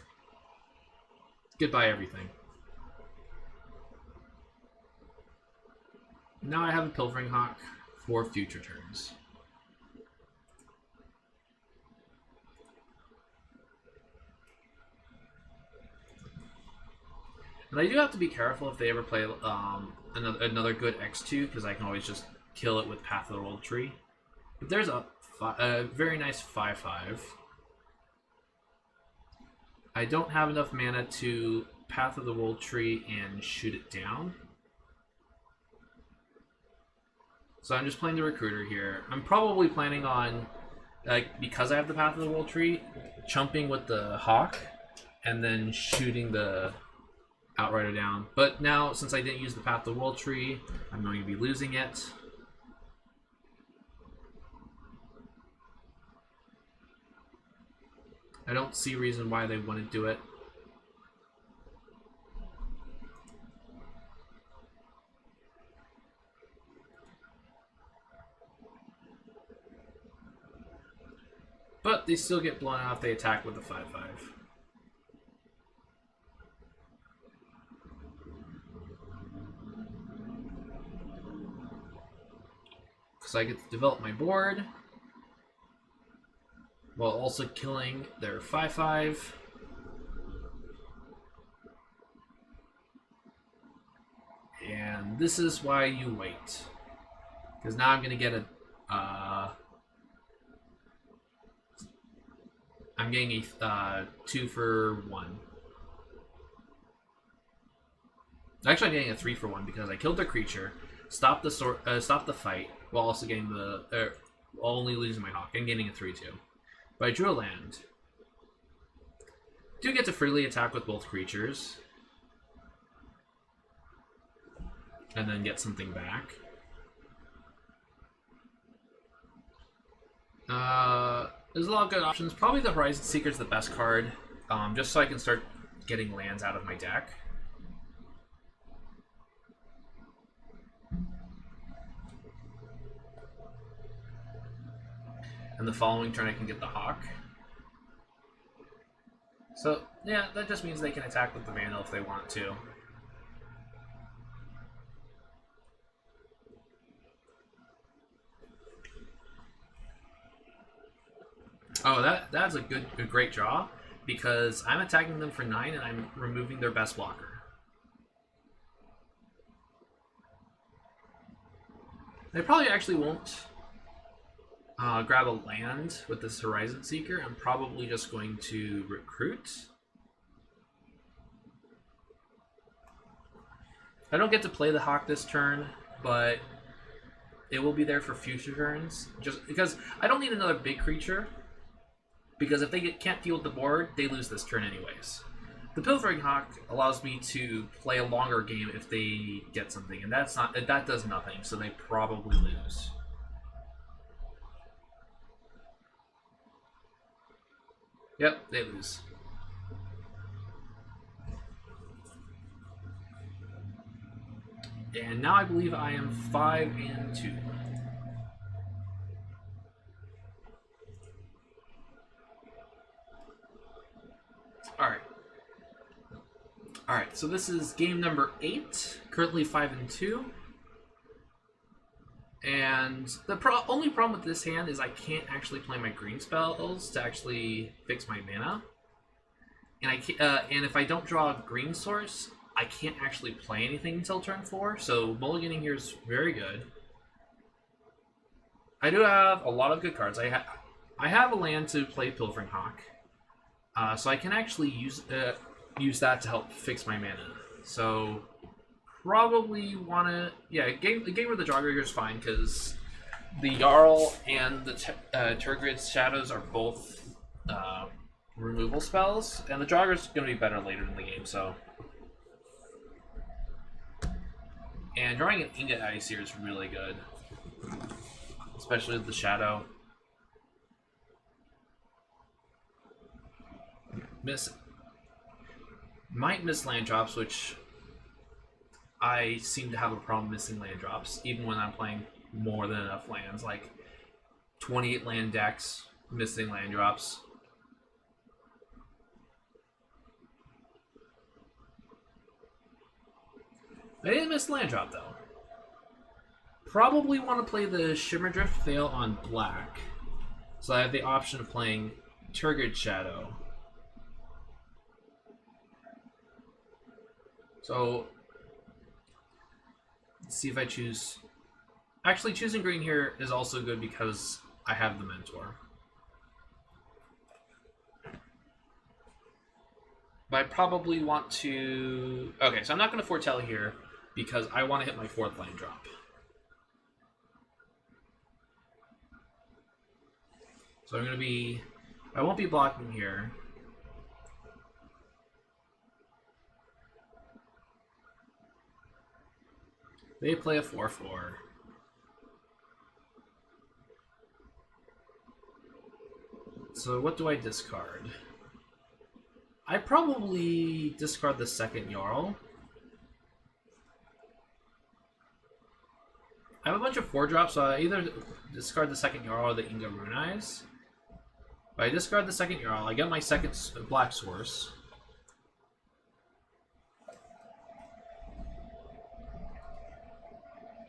goodbye everything. Now I have a Pilfering Hawk for future turns. And I do have to be careful if they ever play another good X2, because I can always just kill it with Path of the Roll Tree. But there's a very nice 5/5. I don't have enough mana to Path of the Roll Tree and shoot it down. So I'm just playing the Recruiter here. I'm probably planning on, because I have the Path of the Roll Tree, chumping with the Hawk and then shooting the Outrider down. But now, since I didn't use the Path of the Roll Tree, I'm going to be losing it. I don't see a reason why they wouldn't do it. But they still get blown out if they attack with the 5/5. Because I get to develop my board while also killing their 5/5. And this is why you wait. Because now I'm going to get a... I'm getting a 2-for-1. Actually, I'm getting a 3-for-1 because I killed their creature, stopped the fight, while also getting the... only losing my Hawk, and getting a 3/2. But I drew a land. Do get to freely attack with both creatures. And then get something back. There's a lot of good options. Probably the Horizon Seeker is the best card, just so I can start getting lands out of my deck. And the following turn I can get the Hawk. So, yeah, that just means they can attack with the Vandal if they want to. Oh, that's a great draw, because I'm attacking them for 9 and I'm removing their best blocker. They probably actually won't grab a land with this Horizon Seeker. I'm probably just going to recruit. I don't get to play the Hawk this turn, but it will be there for future turns. Just because I don't need another big creature, because if they can't deal with the board, they lose this turn anyways. The Pilfering Hawk allows me to play a longer game if they get something, and that does nothing, so they probably lose. Yep, they lose. And now I believe I am 5-2. Alright. Alright, so this is game number 8, currently 5-2. And the only problem with this hand is I can't actually play my green spells to actually fix my mana. And and if I don't draw a green source, I can't actually play anything until turn 4, so mulliganing here is very good. I do have a lot of good cards. I have a land to play Pilfering Hawk, so I can actually use that to help fix my mana. So probably want to... Yeah, the game with the Jawgreater is fine, because the Jarl and the Tergrid's Shadows are both removal spells, and the Jawgreater is going to be better later in the game, so... And drawing an Ingot Ice here is really good, especially with the Shadow. Might miss land drops, which I seem to have a problem missing land drops, even when I'm playing more than enough lands, like 28 land decks, missing land drops. I didn't miss land drop though. Probably want to play the Shimmerdrift Veil on black, so I have the option of playing Turgid Shadow. So let's see if I choose. Actually, choosing green here is also good because I have the Mentor. But I probably want to... Okay, so I'm not going to foretell here because I want to hit my 4th land drop. So I'm going to be... I won't be blocking here. They play a 4/4. So what do I discard? I probably discard the 2nd Jarl. I have a bunch of 4-drops, so I either discard the 2nd Jarl or the Inga Runais. If I discard the 2nd Jarl, I get my 2nd black source.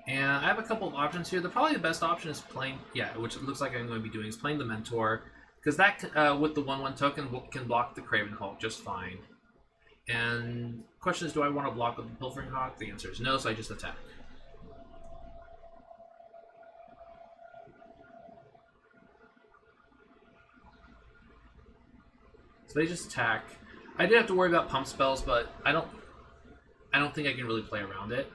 And I have a couple of options here. Probably the best option is playing, which it looks like I'm going to be doing, is playing the Mentor. Because that, with the 1/1 token, can block the Craven Hulk just fine. And the question is, do I want to block with the Pilfering Hawk? The answer is no, so I just attack. So they just attack. I did have to worry about pump spells, but I don't think I can really play around it.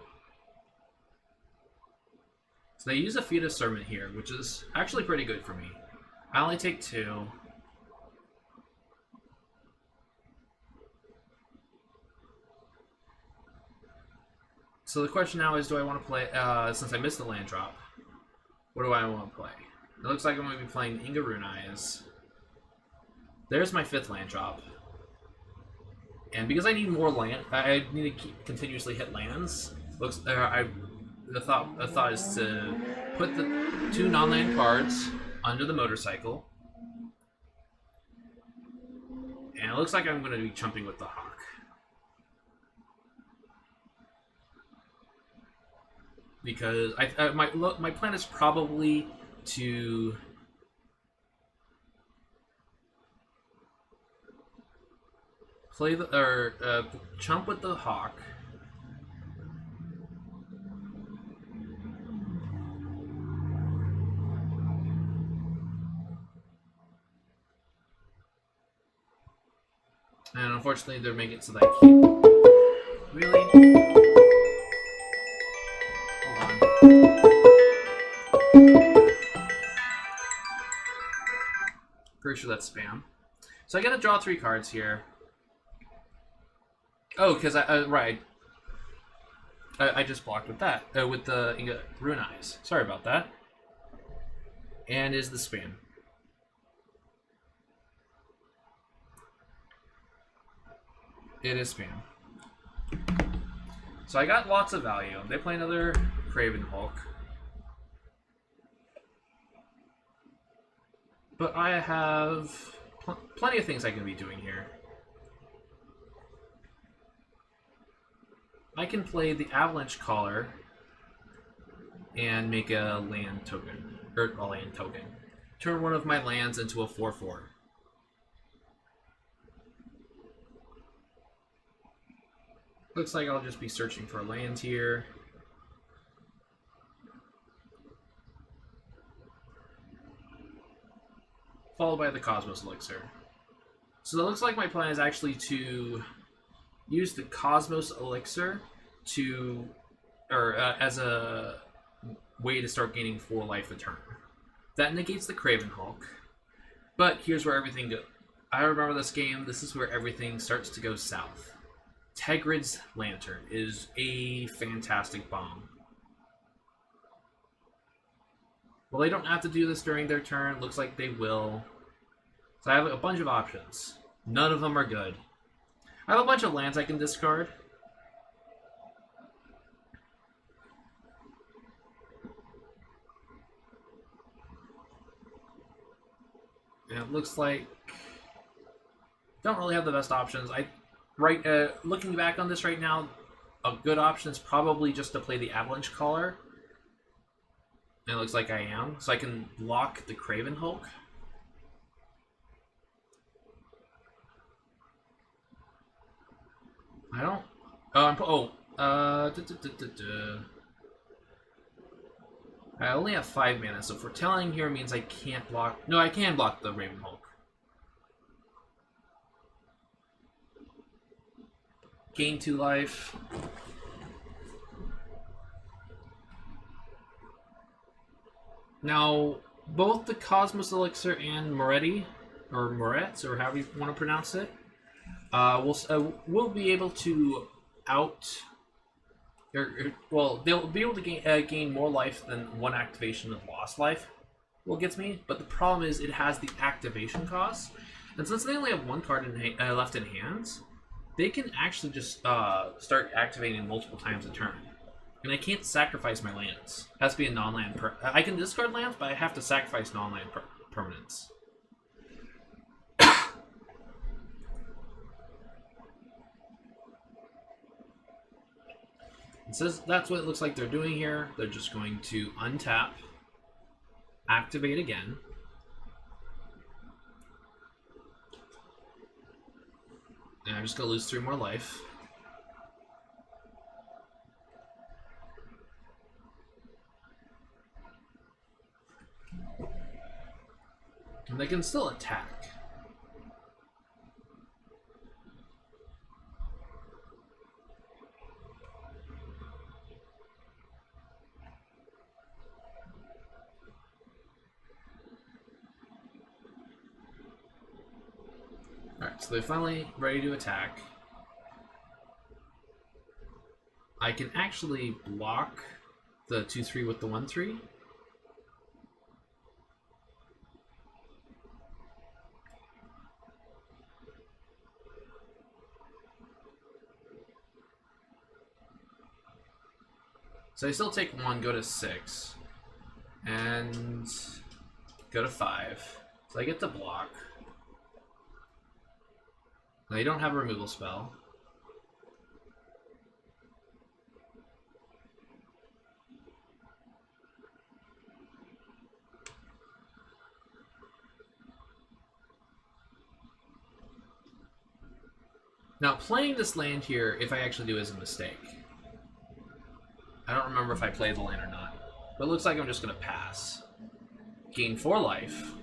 So they use a Fetus Servant here, which is actually pretty good for me. I only take 2. So the question now is, do I want to play, since I missed the land drop, what do I want to play? It looks like I'm going to be playing Inga Runais. There's my 5th land drop. And because I need more land, I need to continuously hit lands. The thought is to put the 2 non-land cards under the motorcycle. And it looks like I'm going to be chumping with the Hawk. Because my plan is probably to Play the chump with the hawk. And unfortunately, they're making it so that I can't. Really? Hold on. Pretty sure that's spam. So I gotta draw 3 cards here. Oh, because I just blocked with that. With the Rune Eyes. Sorry about that. And is the spam. It is spam. So I got lots of value. They play another Craven Hulk. But I have plenty of things I can be doing here. I can play the Avalanche Caller and make a land token. Or a land token. Turn one of my lands into a 4/4. Looks like I'll just be searching for a land here. Followed by the Cosmos Elixir. So it looks like my plan is actually to use the Cosmos Elixir to, as a way to start gaining 4 life a turn. That negates the Craven Hulk. But here's where everything goes. I remember this game. This is where everything starts to go south. Tegrid's Lantern is a fantastic bomb. Well, they don't have to do this during their turn. Looks like they will. So I have a bunch of options. None of them are good. I have a bunch of lands I can discard. And it looks like don't really have the best options. Looking back on this right now, a good option is probably just to play the Avalanche Caller. And it looks like I am. So I can block the Craven Hulk. I don't... I only have 5 mana, so foretelling here means I can't block... No, I can block the Raven Hulk. Gain 2 life. Now, both the Cosmos Elixir and Moretti, or Moretz, or however you want to pronounce it, we'll be able to they'll be able to gain more life than 1 activation of lost life. Well, gets me, but the problem is it has the activation cost, and since they only have 1 card left in hands, they can actually just start activating multiple times a turn. And I can't sacrifice my lands. It has to be a non-land I can discard lands, but I have to sacrifice non-land permanents. It says that's what it looks like they're doing here. They're just going to untap, activate again. And I'm just going to lose 3 more life. And they can still attack. Alright, so they're finally ready to attack. I can actually block the 2/3 with the 1/3. So I still take 1, go to 6, and go to 5. So I get to block. They don't have a removal spell. Now, playing this land here, if I actually do, is a mistake. I don't remember if I played the land or not. But it looks like I'm just going to pass. Gain 4 life.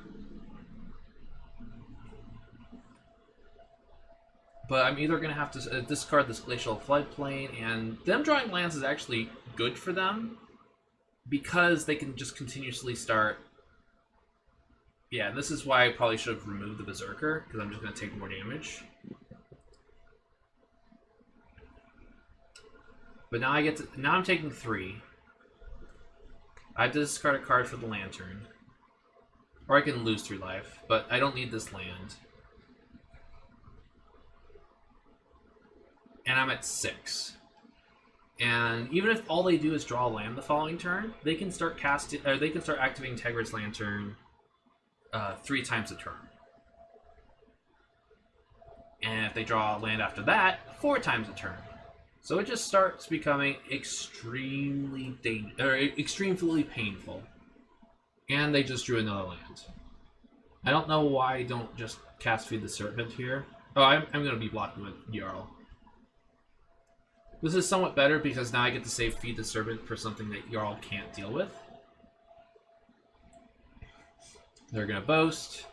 But I'm either going to have to discard this Glacial Floodplain, and them drawing lands is actually good for them, because they can just continuously start... Yeah, this is why I probably should have removed the Berserker, because I'm just going to take more damage. But now now I'm taking 3. I have to discard a card for the Lantern. Or I can lose 3 life, but I don't need this land. And I'm at 6. And even if all they do is draw a land the following turn, they can start casting, or they can start activating Tegrid's Lantern 3 times a turn. And if they draw a land after that, 4 times a turn. So it just starts becoming extremely extremely painful. And they just drew another land. I don't know why I don't just cast Feed the Serpent here. Oh, I'm going to be blocking with Jarl. This is somewhat better because now I get to save Feed the Serpent for something that Jarl can't deal with. They're going to boast.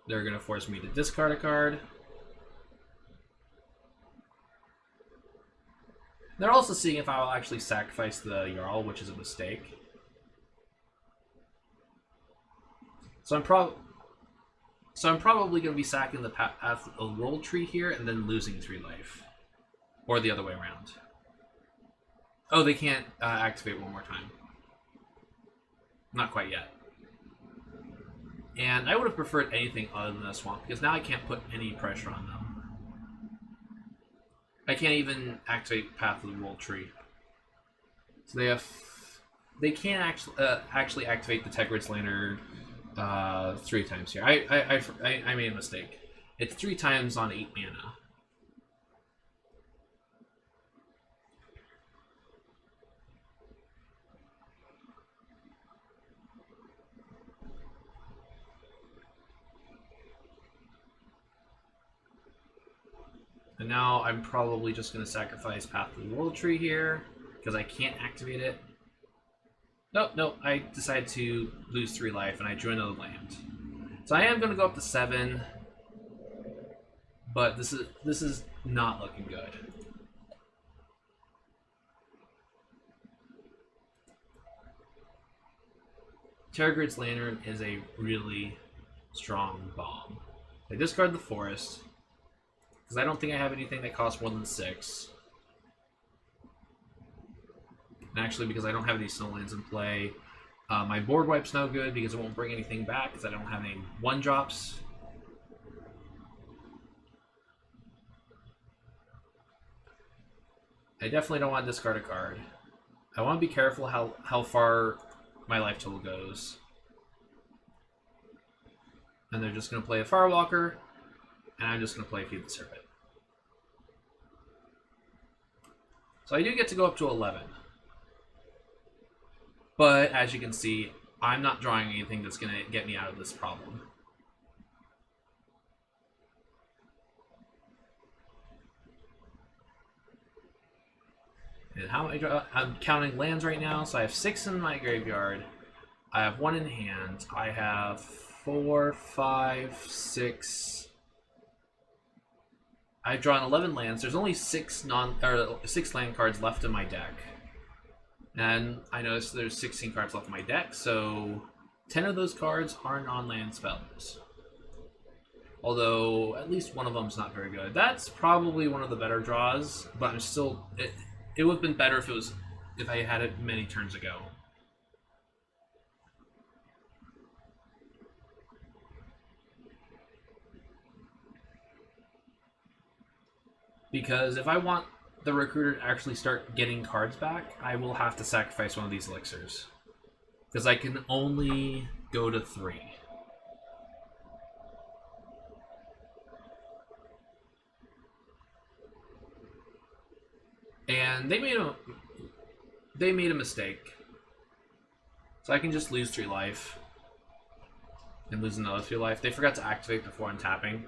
They're going to force me to discard a card. They're also seeing if I'll actually sacrifice the Jarl, which is a mistake. So I'm probably going to be sacking the path of the roll tree here and then losing 3 life. Or the other way around. Oh, they can't activate one more time. Not quite yet. And I would have preferred anything other than a swamp, because now I can't put any pressure on them. I can't even activate Path of the Roll Tree. So they can't actually activate the Tegrid's Lantern 3 times here. I made a mistake. It's 3 times on 8 mana. And now I'm probably just going to sacrifice Path of the World Tree here, because I can't activate it. Nope, I decided to lose 3 life, and I drew another land. So I am going to go up to 7, but this is not looking good. Terragrid's Lantern is a really strong bomb. I discard the Forest, because I don't think I have anything that costs more than 6. And actually, because I don't have any snowlands in play, my board wipe's no good because it won't bring anything back because I don't have any 1-drops. I definitely don't want to discard a card. I want to be careful how far my life total goes. And they're just going to play a Firewalker, and I'm just going to play Feed the Serpent. So I do get to go up to 11. But as you can see, I'm not drawing anything that's going to get me out of this problem. And how I draw, I'm counting lands right now, so I have 6 in my graveyard. I have 1 in hand. I have 4, 5, 6. I've drawn 11 lands. There's only 6 land cards left in my deck. And I noticed there's 16 cards left in my deck, so 10 of those cards are non-land spells. Although at least one of them's not very good. That's probably one of the better draws, but I'm still it would have been better if I had it many turns ago. Because if I want the Recruiter to actually start getting cards back, I will have to sacrifice one of these elixirs. Because I can only go to 3. And they made a mistake. So I can just lose 3 life. and lose another 3 life. They forgot to activate before untapping.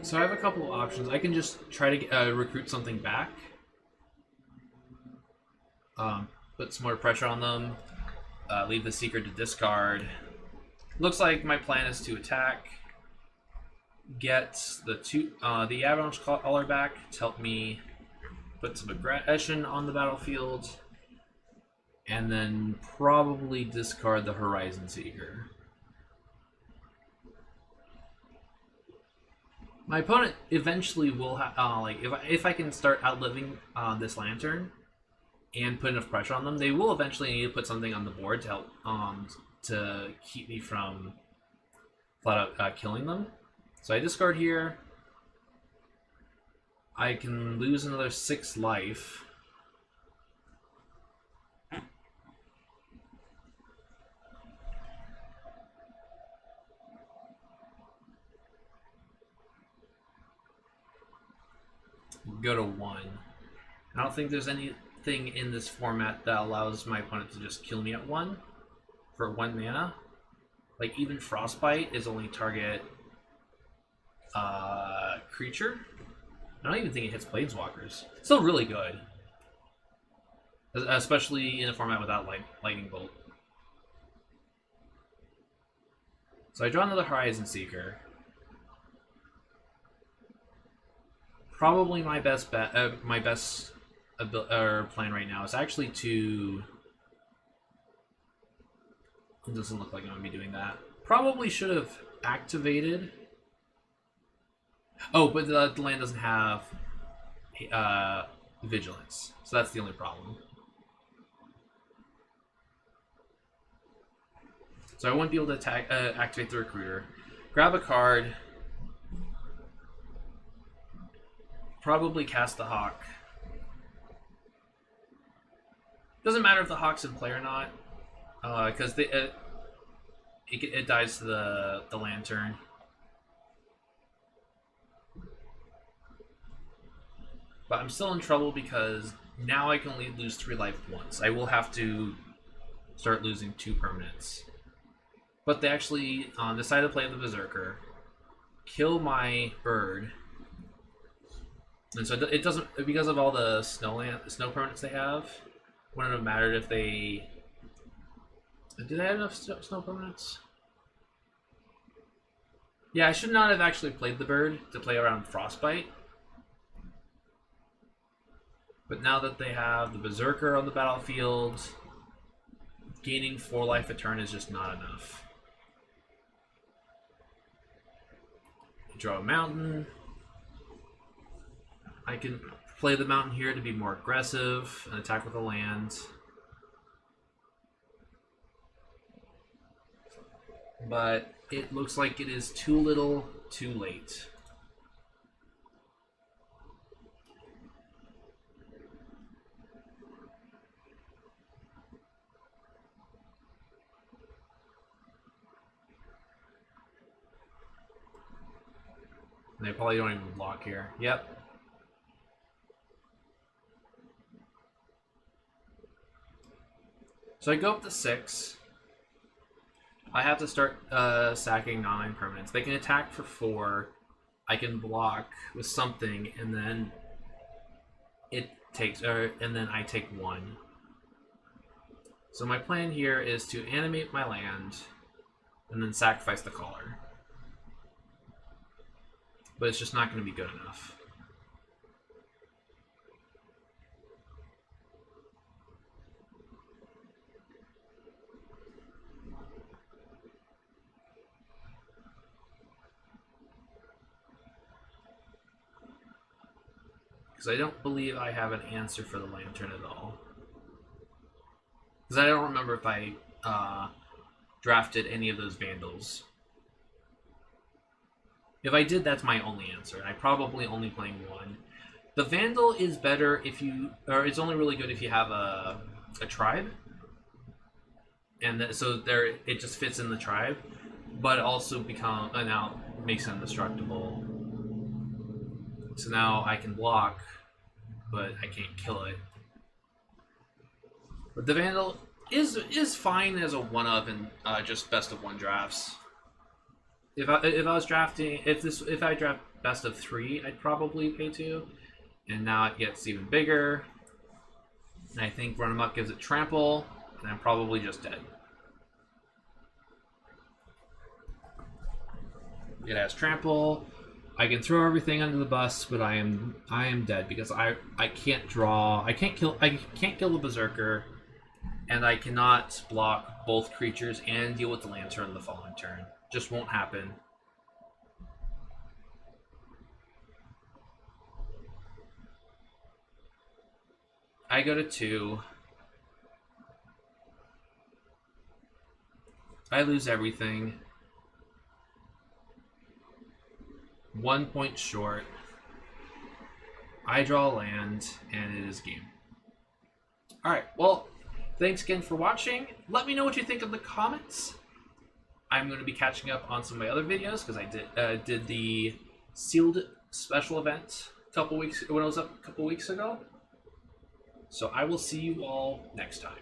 So I have a couple of options. I can just try to recruit something back. Put some more pressure on them. Leave the Seeker to discard. Looks like my plan is to attack. Get the Avalanche Caller back to help me put some aggression on the battlefield. And then probably discard the Horizon Seeker. My opponent eventually will have, if I can start outliving this Lantern and put enough pressure on them, they will eventually need to put something on the board to help to keep me from flat out killing them. So I discard here. I can lose another 6 life. Go to 1. I don't think there's anything in this format that allows my opponent to just kill me at 1 for 1 mana. Like, even Frostbite is only target creature. I don't even think it hits Planeswalkers. Still really good. Especially in a format without Lightning Bolt. So I draw another Horizon Seeker. Probably my best bet, plan right now is actually to. It doesn't look like I'm gonna be doing that. Probably should have activated. Oh, but the land doesn't have vigilance, so that's the only problem. So I won't be able to activate the recruiter. Grab a card. Probably cast the Hawk. Doesn't matter if the Hawk's in play or not, because it dies to the Lantern. But I'm still in trouble because now I can only lose 3 life once. I will have to start losing 2 permanents. But they actually decided to play the Berserker, kill my bird. And so it doesn't, because of all the snow permanents they have, wouldn't have mattered if they... Did they have enough snow permanents? Yeah, I should not have actually played the bird to play around Frostbite. But now that they have the Berserker on the battlefield, gaining 4 life a turn is just not enough. Draw a mountain. I can play the mountain here to be more aggressive and attack with the land. But it looks like it is too little, too late. And they probably don't even block here. Yep. So I go up to 6. I have to start sacking non-land permanents. They can attack for 4. I can block with something, and then it takes, and then I take 1. So my plan here is to animate my land, and then sacrifice the caller. But it's just not going to be good enough. Because I don't believe I have an answer for the Lantern at all. Because I don't remember if I drafted any of those Vandals. If I did, that's my only answer. I'm probably only playing 1. The Vandal is better if you, or it's only really good if you have a tribe, and so there it just fits in the tribe, but it also now makes it indestructible. So now I can block, but I can't kill it. But the Vandal is fine as a one of in just best of one drafts. If I was drafting, if I draft best of 3, I'd probably pay 2. And now it gets even bigger. And I think Run Amok gives it trample, and I'm probably just dead. It has trample. I can throw everything under the bus, but I am dead because I can't draw. I can't kill the Berserker, and I cannot block both creatures and deal with the Lantern the following turn. Just won't happen. I go to 2. I lose everything. 1 point short. I draw land, and it is game. Alright, well, thanks again for watching. Let me know what you think in the comments. I'm going to be catching up on some of my other videos, because I did the sealed special event when I was up a couple weeks ago. So I will see you all next time.